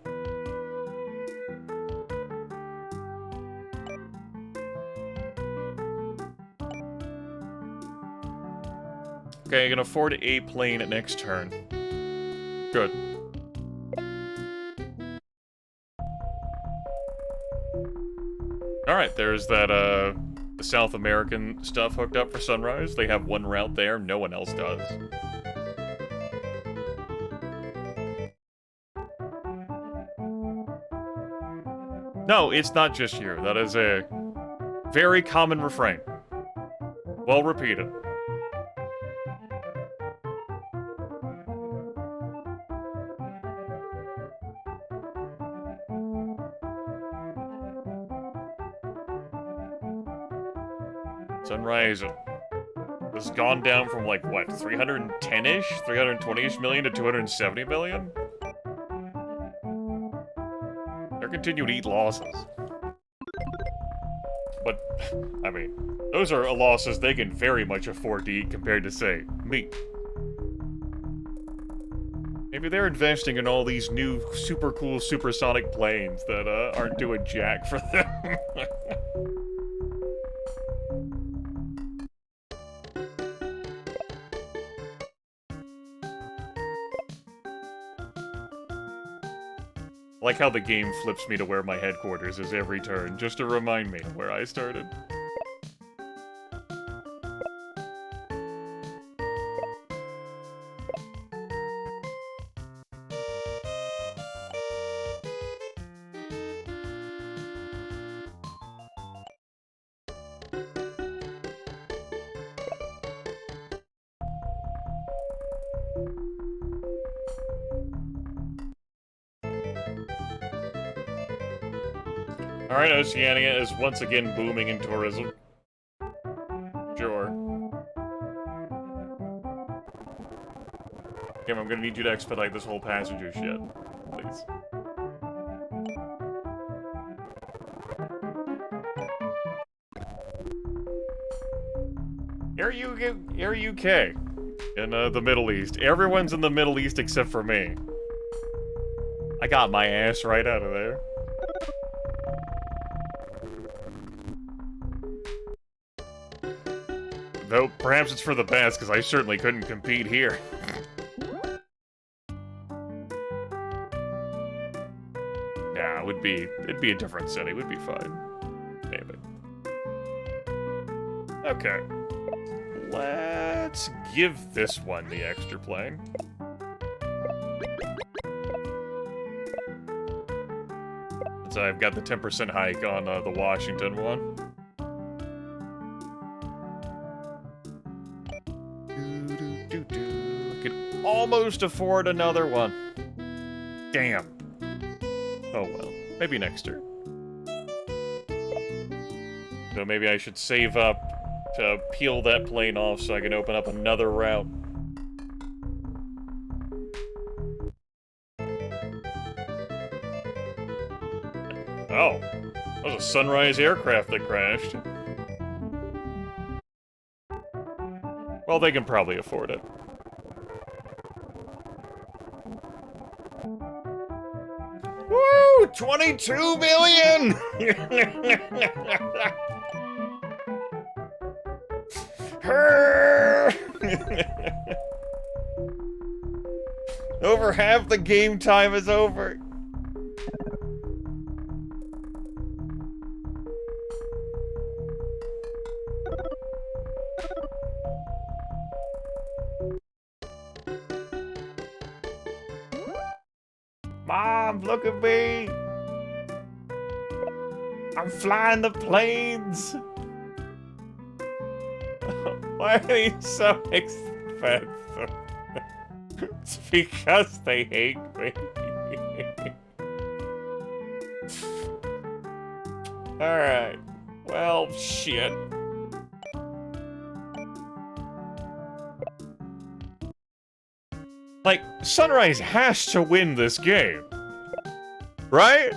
S1: Okay, I can afford a plane at next turn. Good. Alright, there's that, the South American stuff hooked up for Sunrise. They have one route there, no one else does. No, it's not just you. That is a very common refrain. Well repeated. Sunrise has gone down from, like, what, 310-ish? 320-ish million to 270 million? They're continuing to eat losses. But, I mean, those are losses they can very much afford to eat compared to, say, me. Maybe they're investing in all these new super cool supersonic planes that aren't doing jack for them. I like how the game flips me to where my headquarters is every turn, just to remind me where I started. Alright, Oceania is once again booming in tourism. Sure. Kim, I'm gonna need you to expedite this whole passenger shit. Please. Air UK. In the Middle East. Everyone's in the Middle East except for me. I got my ass right out of there. Though, perhaps it's for the best, because I certainly couldn't compete here. Nah, it'd be a different city. It would be fine. Maybe. Okay. Let's give this one the extra plane. So I've got the 10% hike on the Washington one. I can almost afford another one. Damn. Oh well. Maybe next year. So maybe I should save up to peel that plane off so I can open up another route. Oh, that was a Sunrise aircraft that crashed. Well, they can probably afford it. Woo! 22 million! Over half the game time is over. Mom, look at me! I'm flying the planes! Why are they so expensive? It's because they hate me. Alright. Well, shit. Like, Sunrise has to win this game. Right?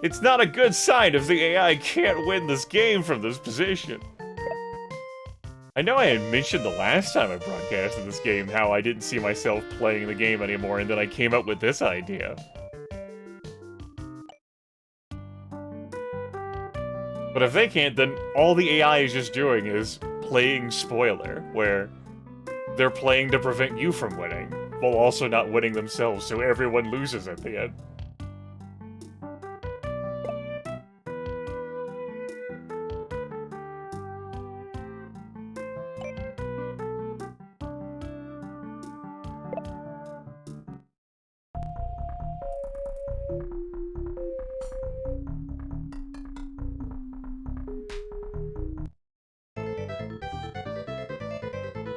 S1: It's not a good sign if the AI can't win this game from this position. I know I had mentioned the last time I broadcasted this game how I didn't see myself playing the game anymore, and then I came up with this idea. But if they can't, then all the AI is just doing is playing spoiler, where they're playing to prevent you from winning, while also not winning themselves, so everyone loses at the end.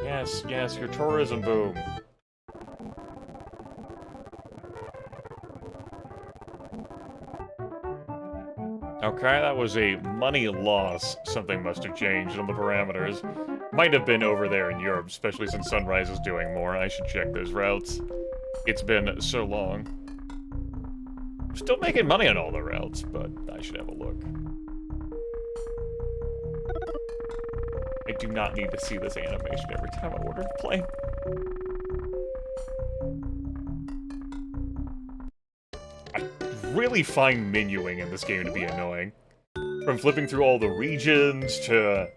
S1: Yes, yes, your tourism boom. Okay, that was a money loss. Something must have changed on the parameters. Might have been over there in Europe, especially since Sunrise is doing more. I should check those routes. It's been so long. Still making money on all the routes, but I should have a look. I do not need to see this animation every time I order a plane. I really find menuing in this game to be annoying. From flipping through all the regions to,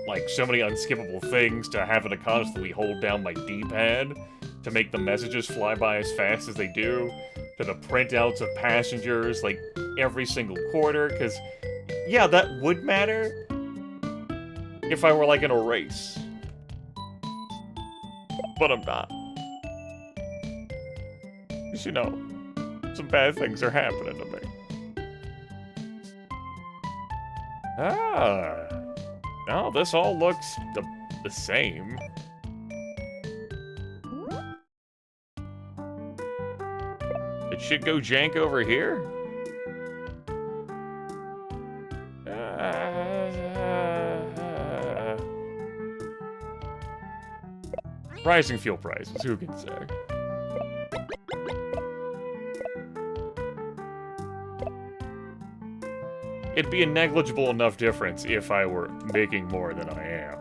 S1: like, so many unskippable things to having to constantly hold down my D-pad to make the messages fly by as fast as they do, to the printouts of passengers, like, every single quarter, because, yeah, that would matter if I were, like, in a race. But I'm not. Because, you know, some bad things are happening to me. Ah. No, this all looks the same. Did shit go jank over here? Rising fuel prices, who can say? It'd be a negligible enough difference if I were making more than I am.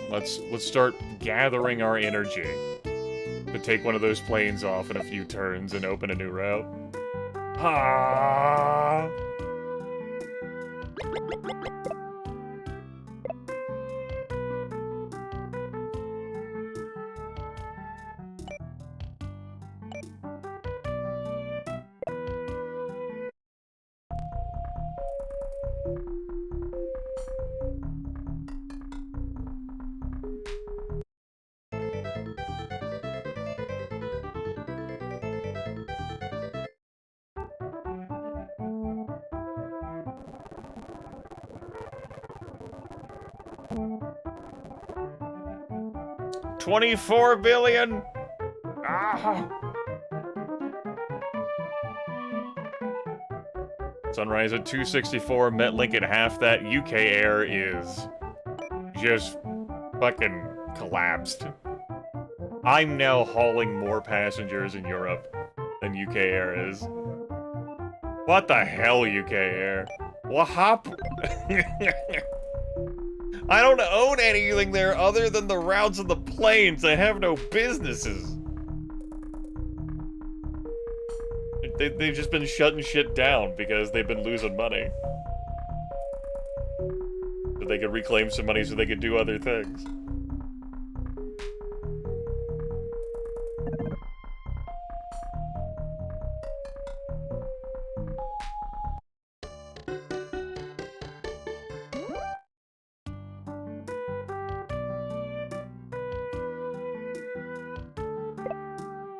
S1: Let's start gathering our energy to take one of those planes off in a few turns and open a new route. Ah! 24 billion! Ah! Sunrise at 264, Metlink at half that. UK Air is just fucking collapsed. I'm now hauling more passengers in Europe than UK Air is. What the hell, UK Air? What happened? I don't own anything there other than the routes and the planes. I have no businesses. They've just been shutting shit down because they've been losing money. So they could reclaim some money so they could do other things.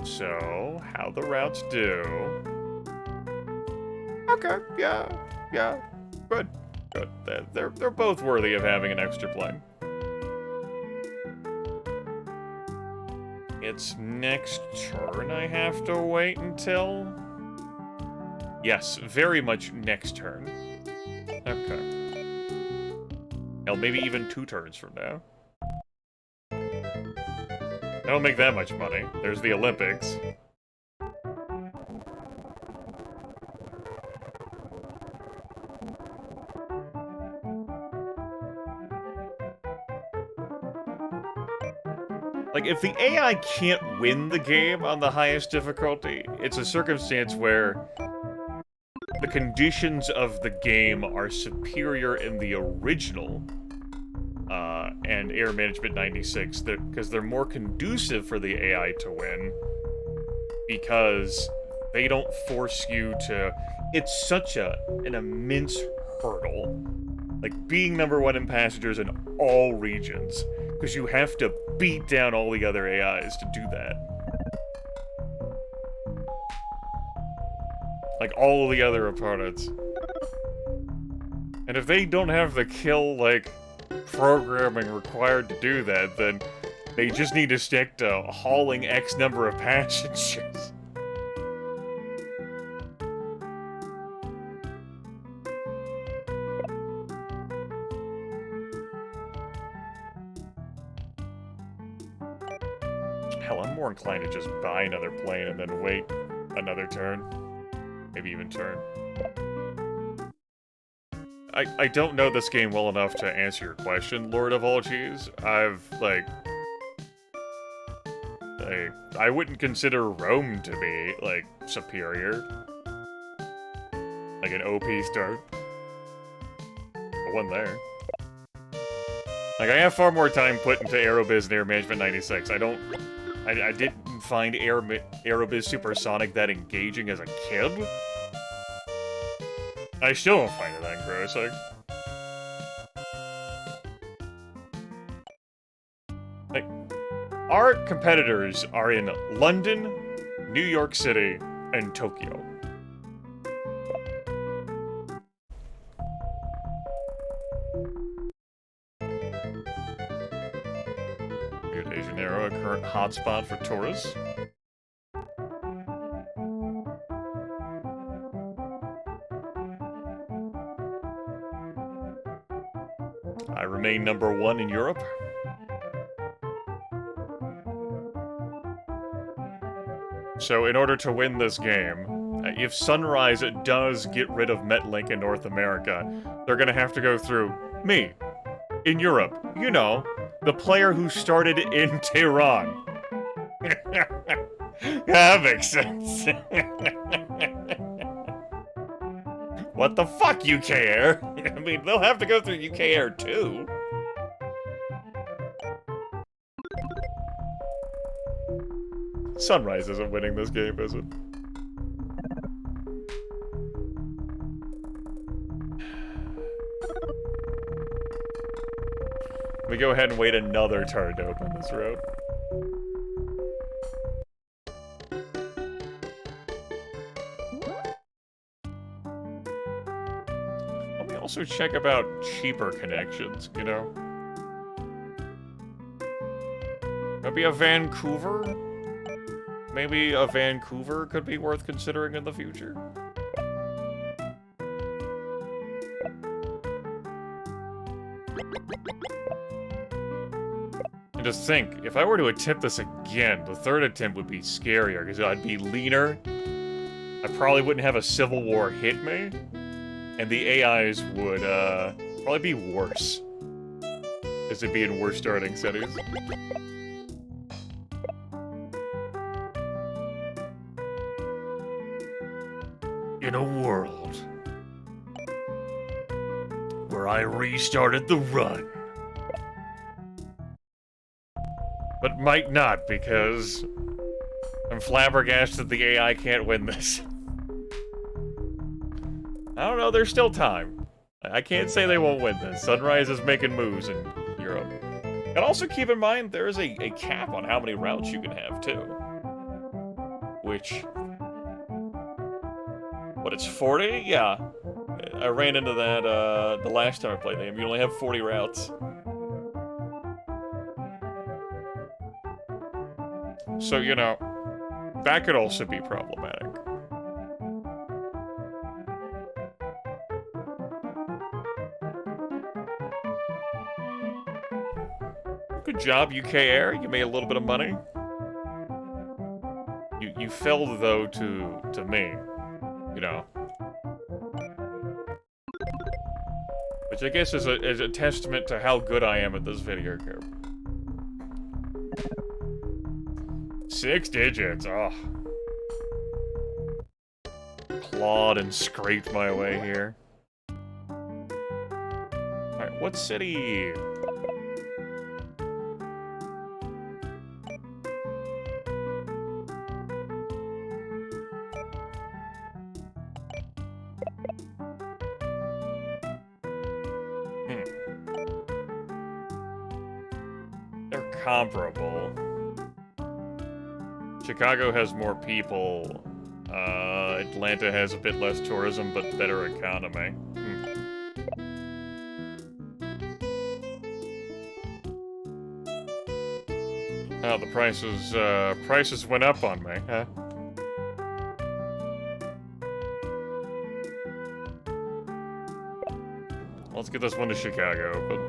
S1: So, how the routes do? Okay, yeah, good. They're both worthy of having an extra plane. It's next turn I have to wait until? Yes, very much next turn. Okay. Hell, maybe even 2 turns from now. I don't make that much money. There's the Olympics. Like, if the AI can't win the game on the highest difficulty, it's a circumstance where the conditions of the game are superior in the original and Air Management 96, because they're more conducive for the AI to win, because they don't force you to... It's such an immense hurdle. Like, being #1 in passengers in all regions, because you have to beat down all the other AIs to do that. Like, all of the other opponents. And if they don't have the kill, like, programming required to do that, then they just need to stick to hauling X number of passengers. Hell, I'm more inclined to just buy another plane and then wait another turn. Maybe even turn. I don't know this game well enough to answer your question, Lord of All Cheese. I wouldn't consider Rome to be, like, superior. Like an OP start. But one there. Like, I have far more time put into Aerobiz and Air Management 96. I didn't find Aerobiz Supersonic that engaging as a kid. I still don't find it that engrossing. Like, our competitors are in London, New York City, and Tokyo. Rio de Janeiro, a current hotspot for tourists. I remain #1 in Europe. So in order to win this game, if Sunrise does get rid of Metlink in North America, they're gonna have to go through me. In Europe, you know, the player who started in Tehran. That makes sense. What the fuck, UK Air? I mean, they'll have to go through UK Air too. Sunrise isn't winning this game, is it? We go ahead and wait another turn to open this road. Let me also check about cheaper connections, you know? Maybe a Vancouver? Maybe a Vancouver could be worth considering in the future. And just think, if I were to attempt this again, the third attempt would be scarier, because I'd be leaner, I probably wouldn't have a civil war hit me, and the AIs would, probably be worse. As it'd be in worse starting settings. In a world where I restarted the run. But might not, because I'm flabbergasted the AI can't win this. I don't know, there's still time. I can't say they won't win this. Sunrise is making moves in Europe. And also keep in mind, there is a cap on how many routes you can have, too. Which... What, it's 40? Yeah. I ran into that, the last time I played the game. You only have 40 routes. So, you know, that could also be problematic. Good job, UK Air. You made a little bit of money. You fell, though, to me. You know. Which I guess is a testament to how good I am at this video game. 6 digits, oh. Clawed and scraped my way here. Alright, what city? They're comparable. Chicago has more people. Atlanta has a bit less tourism, but better economy. Oh, the prices went up on me, huh? Let's get this one to Chicago, but...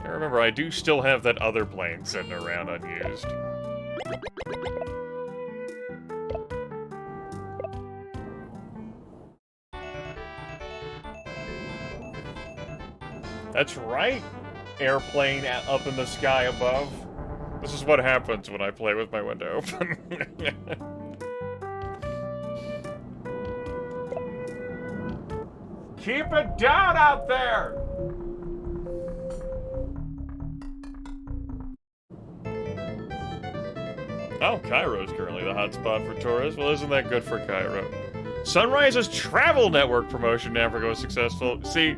S1: Remember, I do still have that other plane sitting around unused. That's right, airplane up in the sky above. This is what happens when I play with my window open. Keep it down out there! Oh, Cairo's currently the hotspot for tourists. Well, isn't that good for Cairo? Sunrise's travel network promotion never goes successful. See,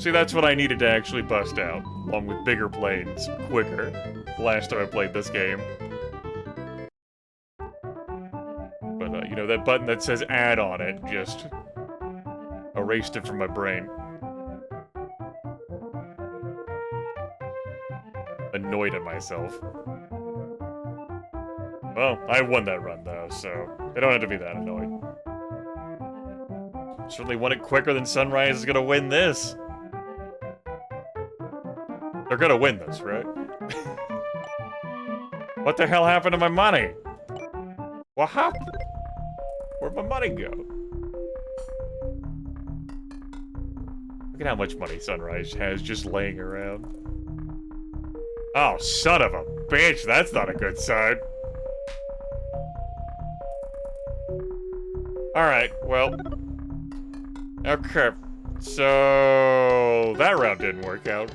S1: that's what I needed to actually bust out, along with bigger planes, quicker, last time I played this game. But, you know, that button that says add on it just erased it from my brain. Annoyed at myself. Well, I won that run, though, so they don't have to be that annoyed. Certainly won it quicker than Sunrise is gonna win this. They're gonna win this, right? What the hell happened to my money? What happened? Where'd my money go? Look at how much money Sunrise has just laying around. Oh, son of a bitch, that's not a good sign. Alright, well. Okay, so that route didn't work out.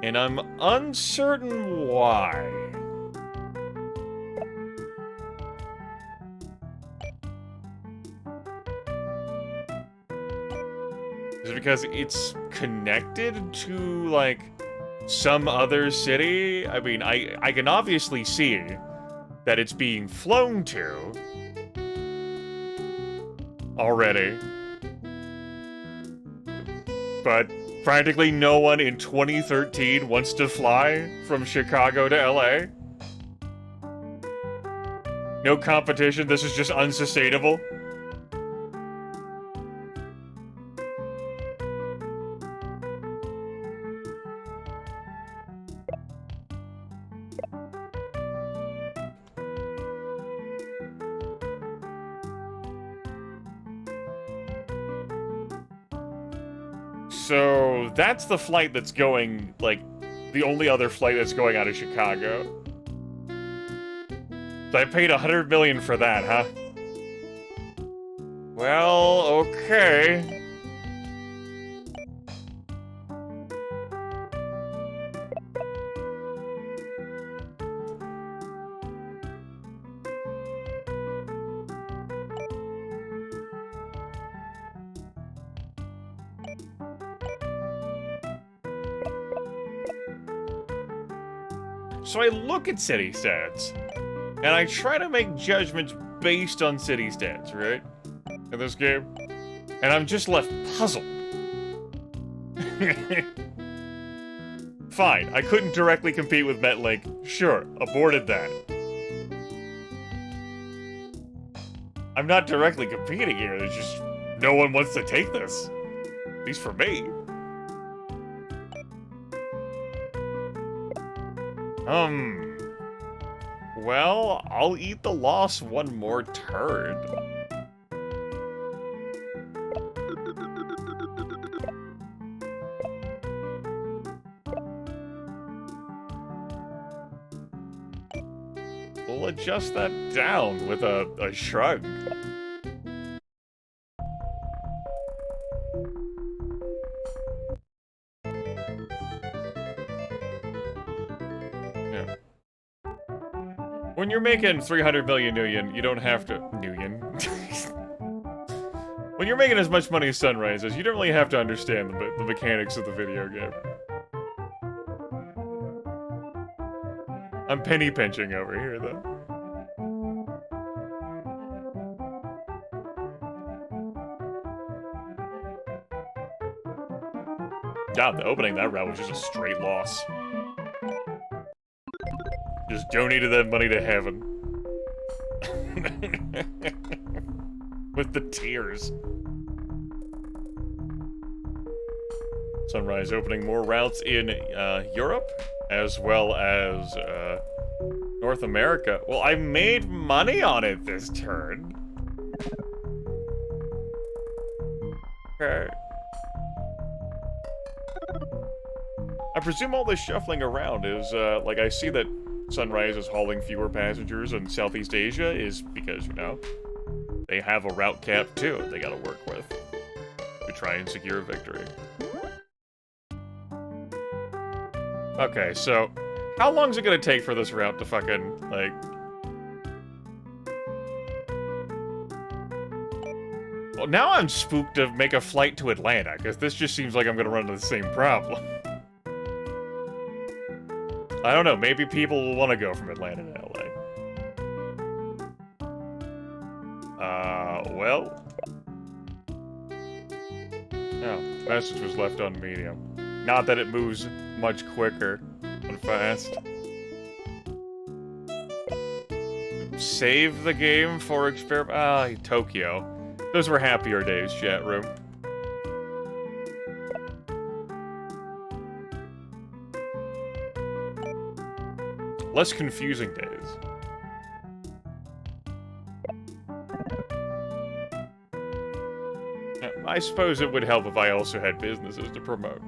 S1: And I'm uncertain why. Is it because it's connected to, like, some other city? I mean, I can obviously see that it's being flown to already. But practically no one in 2013 wants to fly from Chicago to LA. No competition, this is just unsustainable. So, that's the flight that's going, like, the only other flight that's going out of Chicago. So I paid $100 million for that, huh? Well, okay. So I look at city stats, and I try to make judgments based on city stats, right? In this game. And I'm just left puzzled. Fine, I couldn't directly compete with MetLink. Sure, aborted that. I'm not directly competing here, there's just no one wants to take this. At least for me. Well, I'll eat the loss one more turn. We'll adjust that down with a shrug. When you're making 300 million Nuyen, you don't have to... Nuyen? When you're making as much money as Sunrise is, you don't really have to understand the mechanics of the video game. I'm penny pinching over here, though. God, the opening of that route was just a straight loss. Just donated that money to heaven. With the tears. Sunrise opening more routes in Europe, as well as North America. Well, I made money on it this turn. Okay. I presume all this shuffling around is, like, I see that Sunrise is hauling fewer passengers in Southeast Asia is because, you know, they have a route cap, too, they gotta work with to try and secure a victory. Okay, so, how long is it gonna take for this route to fucking, like... Well, now I'm spooked to make a flight to Atlanta, because this just seems like I'm gonna run into the same problem. I don't know, maybe people will want to go from Atlanta to LA. Well... Oh, the message was left on medium. Not that it moves much quicker and fast. Save the game for Tokyo. Those were happier days, chat room. Less confusing days. I suppose it would help if I also had businesses to promote.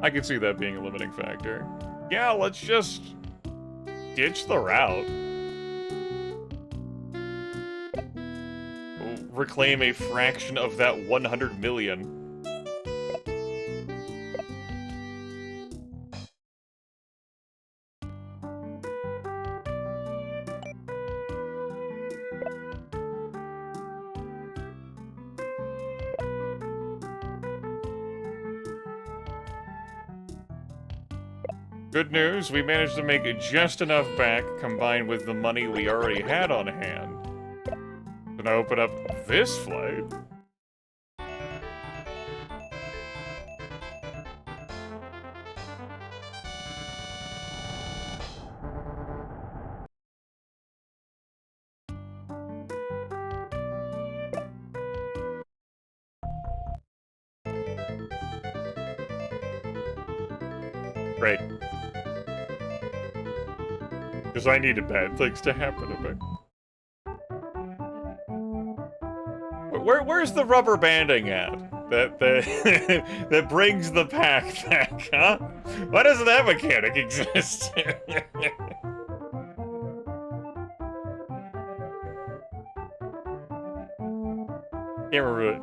S1: I could see that being a limiting factor. Yeah, let's just ditch the route. Reclaim a fraction of that 100 million. Good news, we managed to make just enough back combined with the money we already had on hand. Gonna open up this flight. Great. Because I needed bad things to happen to me. Where's the rubber banding at? That brings the pack back, huh? Why doesn't that mechanic exist? Can't remember.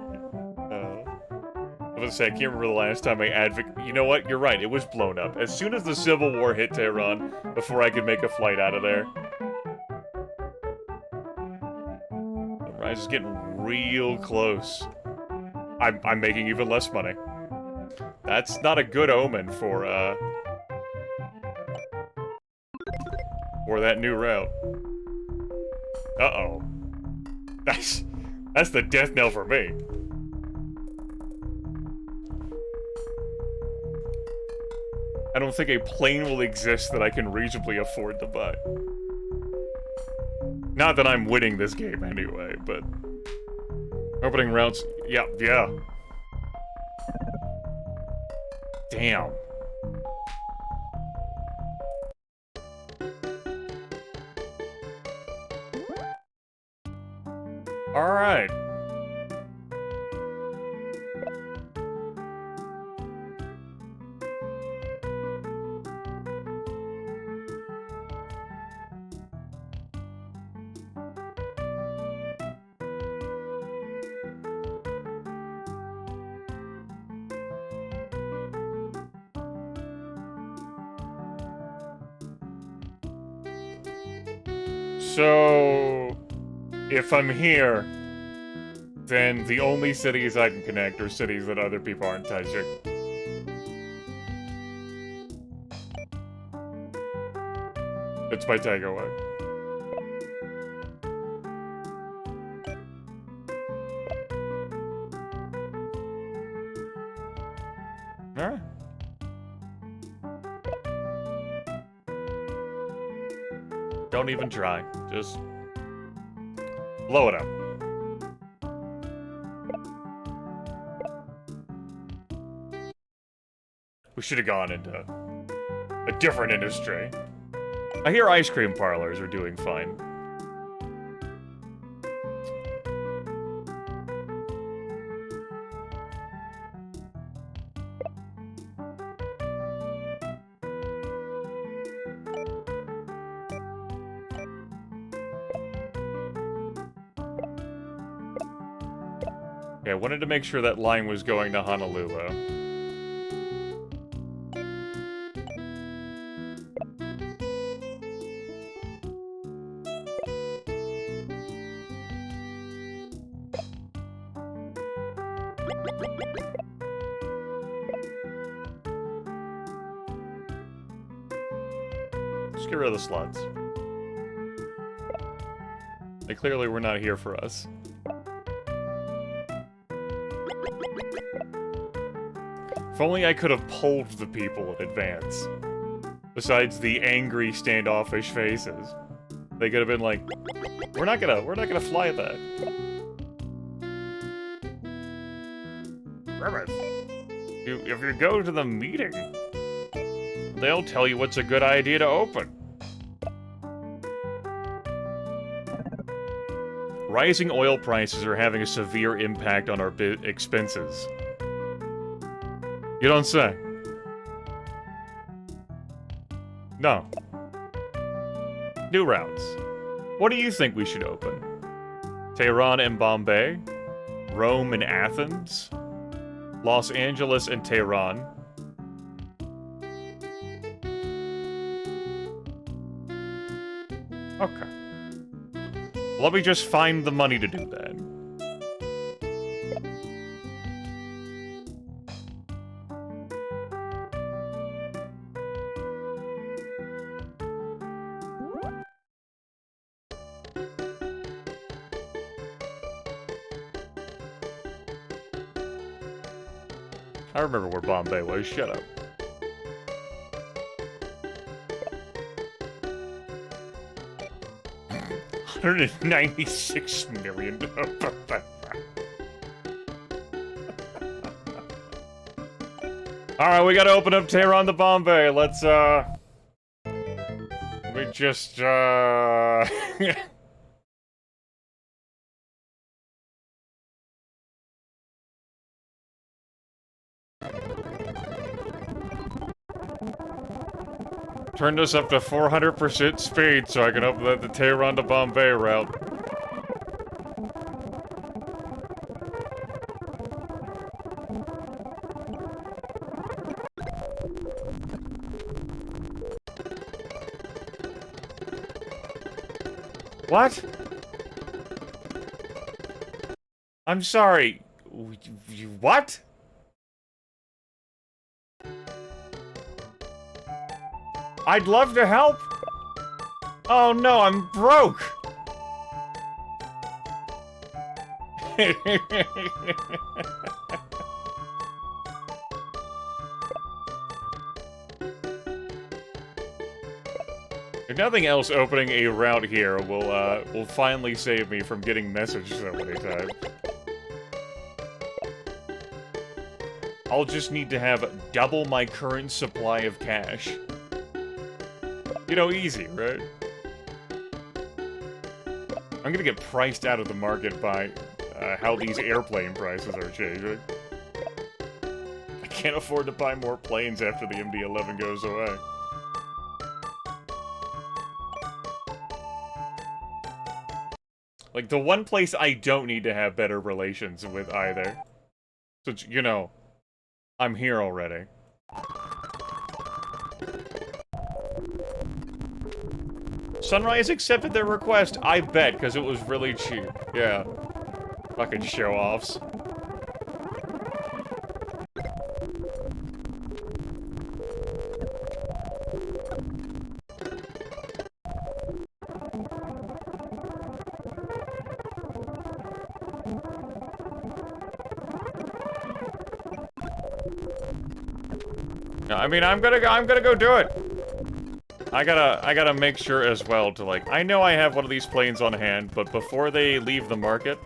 S1: I was gonna say, I can't remember the last time I advocated. You know what? You're right. It was blown up. As soon as the Civil War hit Tehran, before I could make a flight out of there. The rise is getting real close. I'm making even less money. That's not a good omen for that new route. Uh-oh. That's the death knell for me. I don't think a plane will exist that I can reasonably afford to buy. Not that I'm winning this game anyway, but... Opening routes... Yeah. Damn. Alright. So, if I'm here, then the only cities I can connect are cities that other people aren't touching. It's my takeaway. Alright. Don't even try. Just blow it up. We should have gone into a different industry. I hear ice cream parlors are doing fine. I wanted to make sure that line was going to Honolulu. Just get rid of the slots. They clearly were not here for us. If only I could have polled the people in advance. Besides the angry, standoffish faces. They could have been like, we're not gonna fly that. Grimith, if you go to the meeting, They'll tell you what's a good idea to open. Rising oil prices are having a severe impact on our expenses. You don't say. No. New routes. What do you think we should open? Tehran and Bombay? Rome and Athens? Los Angeles and Tehran? Okay. Let me just find the money to do that. I remember where Bombay was, shut up. $196 million. Alright, we gotta open up Tehran to Bombay. Let's, we just, turn this up to 400% speed so I can open the Tehran to Bombay route. What? I'm sorry. What? I'd love to help. Oh no, I'm broke. If nothing else, opening a route here will finally save me from getting messaged so many times. I'll just need to have double my current supply of cash. You know, easy, right? I'm gonna get priced out of the market by how these airplane prices are changing. I can't afford to buy more planes after the MD-11 goes away. Like, the one place I don't need to have better relations with either. So, you know, I'm here already. Sunrise accepted their request, I bet, because it was really cheap. Yeah. Fucking show-offs. No, I mean, I'm gonna go do it. I gotta make sure as well to, like, I know I have one of these planes on hand, but before they leave the market,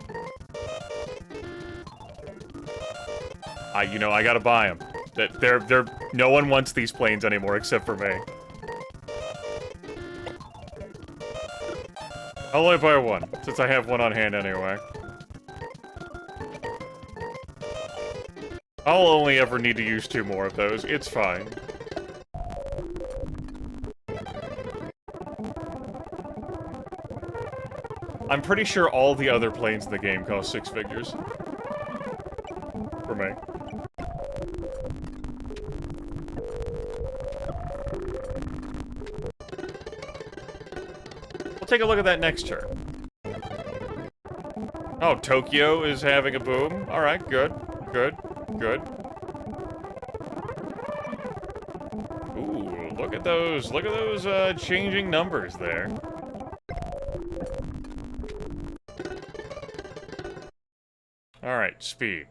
S1: you know, I gotta buy them. No one wants these planes anymore except for me. I'll only buy one, since I have one on hand anyway. I'll only ever need to use 2 more of those, it's fine. I'm pretty sure all the other planes in the game cost 6 figures. For me. We'll take a look at that next turn. Oh, Tokyo is having a boom. Alright, good. Good. Good. Ooh, look at those changing numbers there. Alright, speed.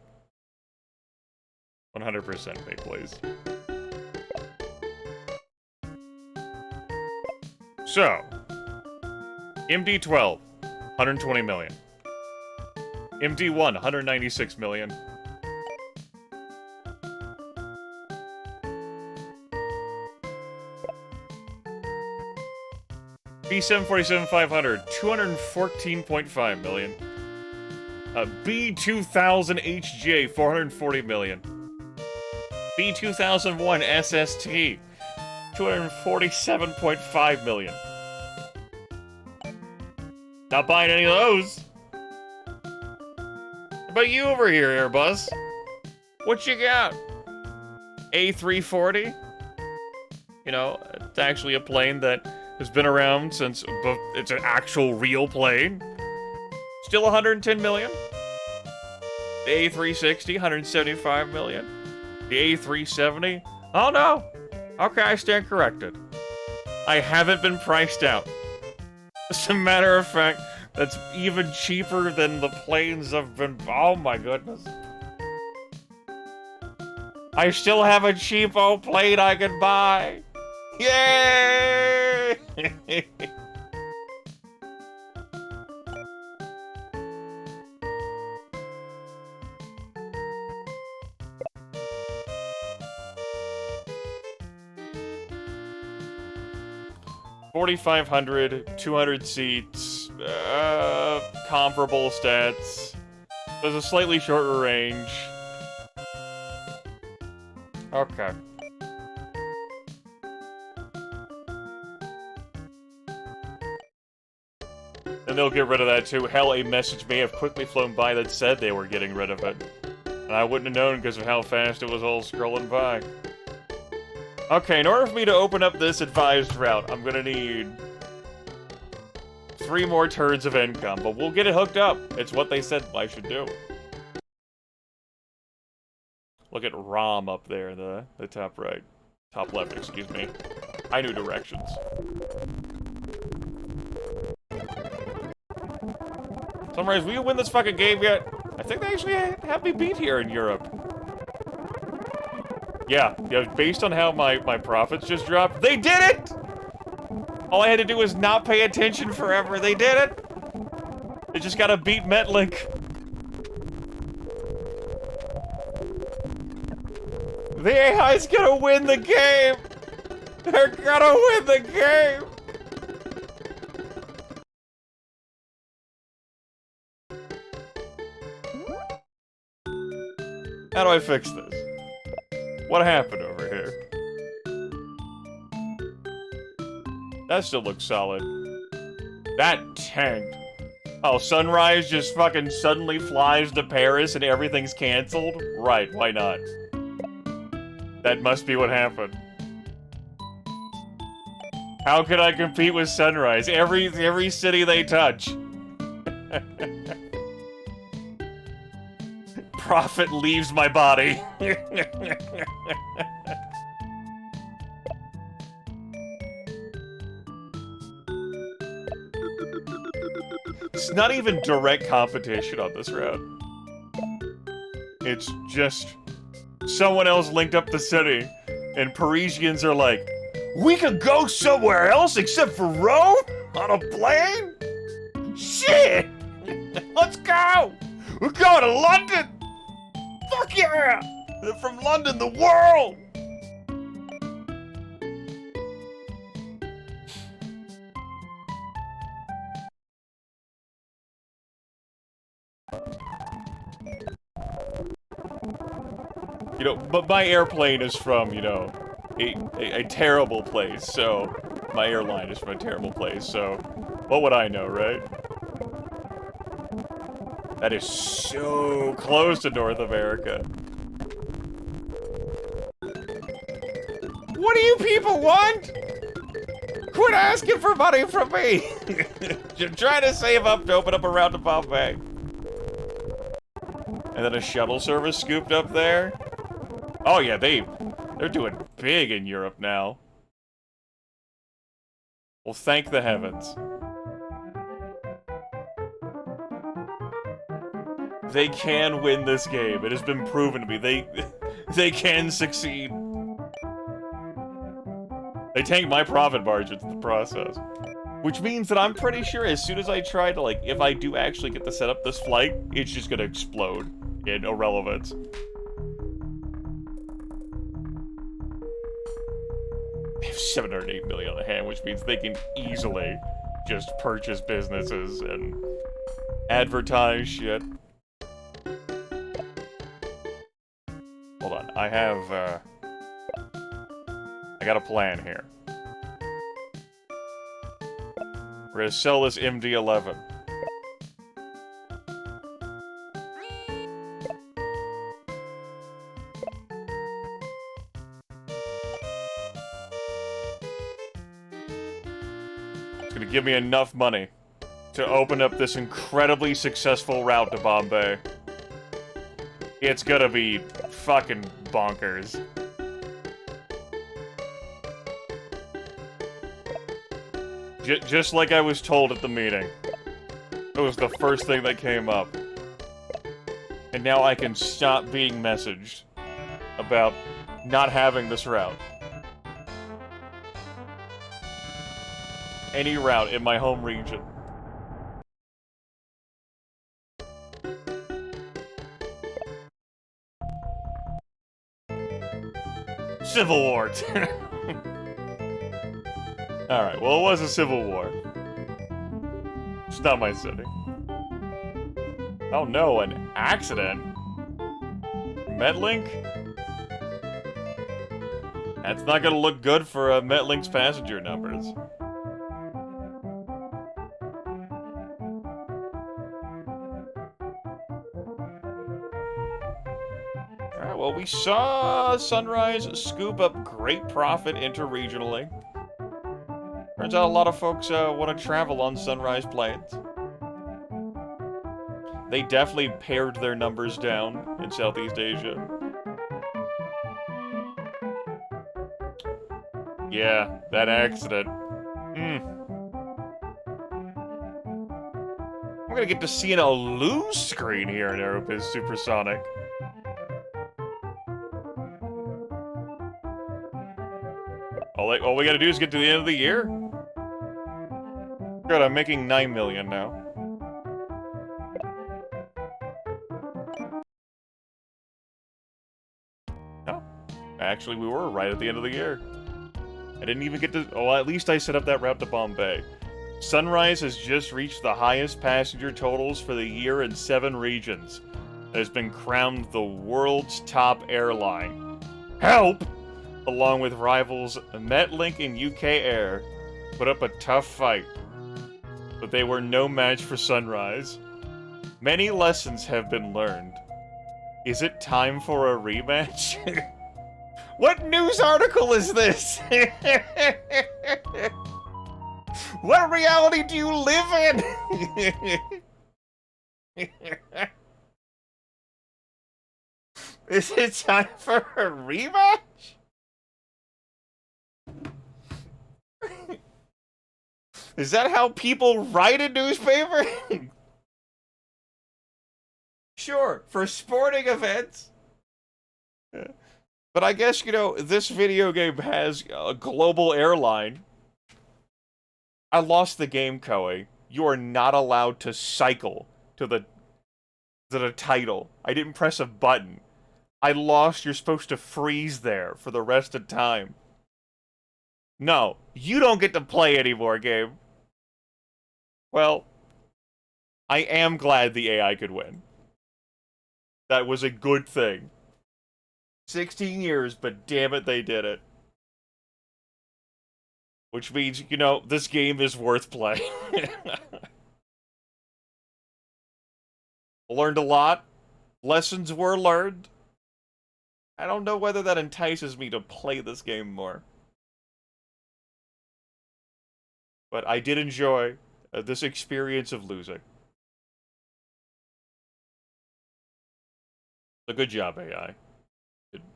S1: 100% me, please. So, MD-12, 120 million. MD-1, 196 million. B747-500, 214.5 million. B2000 HJ, 440 million. B2001 SST, 247.5 million. Not buying any of those. How about you over here, Airbus? What you got? A340? You know, it's actually a plane that has been around since it's an actual real plane. Still 110 million. The A360, 175 million. The A370, oh no. Okay, I stand corrected. I haven't been priced out. As a matter of fact, that's even cheaper than the planes have been. Oh my goodness. I still have a cheapo plane I can buy. Yay! $4,500, 200 seats, comparable stats. There's a slightly shorter range. Okay. And they'll get rid of that too. Hell, a message may have quickly flown by that said they were getting rid of it. And I wouldn't have known because of how fast it was all scrolling by. Okay, in order for me to open up this advised route, I'm gonna need 3 more turns of income, but we'll get it hooked up. It's what they said I should do. Look at ROM up there in the top right. Top left, excuse me. I knew directions. Sunrise, will you win this fucking game yet? I think they actually have me beat here in Europe. Yeah, based on how my profits just dropped, they did it! All I had to do was not pay attention forever. They did it! They just gotta beat Metlink. The AI's gonna win the game! They're gonna win the game! How do I fix this? What happened over here? That still looks solid. That tanked. Oh, Sunrise just fucking suddenly flies to Paris and everything's canceled? Right, why not? That must be what happened. How could I compete with Sunrise? Every city they touch. Profit leaves my body. It's not even direct competition on this route. It's just someone else linked up the city, and Parisians are like, we could go somewhere else except for Rome? On a plane? Shit! Let's go! We're going to London! Fuck yeah! They're from London, the world! You know, but my airplane is from, you know, a terrible place, so... My airline is from a terrible place, so... What would I know, right? That is so close to North America. What do you people want? Quit asking for money from me! You're trying to save up to open up a route to Bombay. And then a shuttle service scooped up there. Oh yeah, they're doing big in Europe now. Well, thank the heavens. They can win this game. It has been proven to me. They can succeed. They tank my profit margins in the process. Which means that I'm pretty sure as soon as I try to, like, if I do actually get to set up this flight, it's just gonna explode in irrelevance. They have 708 million on hand, which means they can easily just purchase businesses and advertise shit. Hold on, I got a plan here. We're gonna sell this MD-11. It's gonna give me enough money to open up this incredibly successful route to Bombay. It's gonna be fucking bonkers. Just like I was told at the meeting. It was the first thing that came up. And now I can stop being messaged about not having this route. Any route in my home region. Civil War. Alright, well, it was a civil war. It's not my city. Oh no, an accident? Metlink? That's not gonna look good for Metlink's passenger numbers. Alright, well, we saw Sunrise scoop up great profit interregionally. Turns out a lot of folks want to travel on Sunrise planes. They definitely pared their numbers down in Southeast Asia. Yeah, that accident. I'm gonna get to see a lose screen here in Aerobiz Supersonic. All we gotta do is get to the end of the year. Good, I'm making 9 million now. No. Actually, we were right at the end of the year. I didn't even get to... Well, at least I set up that route to Bombay. Sunrise has just reached the highest passenger totals for the year in 7 regions. It has been crowned the world's top airline. Help! Along with rivals Metlink and UK Air, put up a tough fight. But they were no match for Sunrise. Many lessons have been learned. Is it time for a rematch? What news article is this? What reality do you live in? Is it time for a rematch? Is that how people write a newspaper? Sure, for sporting events. But I guess, you know, this video game has a global airline. I lost the game, Koei. You are not allowed to cycle to the title. I didn't press a button. I lost. You're supposed to freeze there for the rest of time. No, you don't get to play anymore, game. Well, I am glad the AI could win. That was a good thing. 16 years, but damn it, they did it. Which means, you know, this game is worth playing. Learned a lot. Lessons were learned. I don't know whether that entices me to play this game more. But I did enjoy this experience of losing. So good job, AI.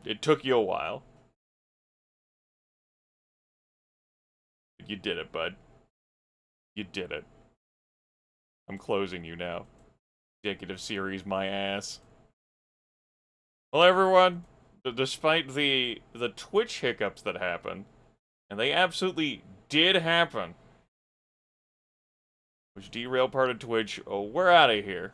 S1: It took you a while. You did it, bud. You did it. I'm closing you now. Executive series, my ass. Well, everyone, despite the Twitch hiccups that happened, and they absolutely did happen, which derailed part of Twitch, oh, we're out of here.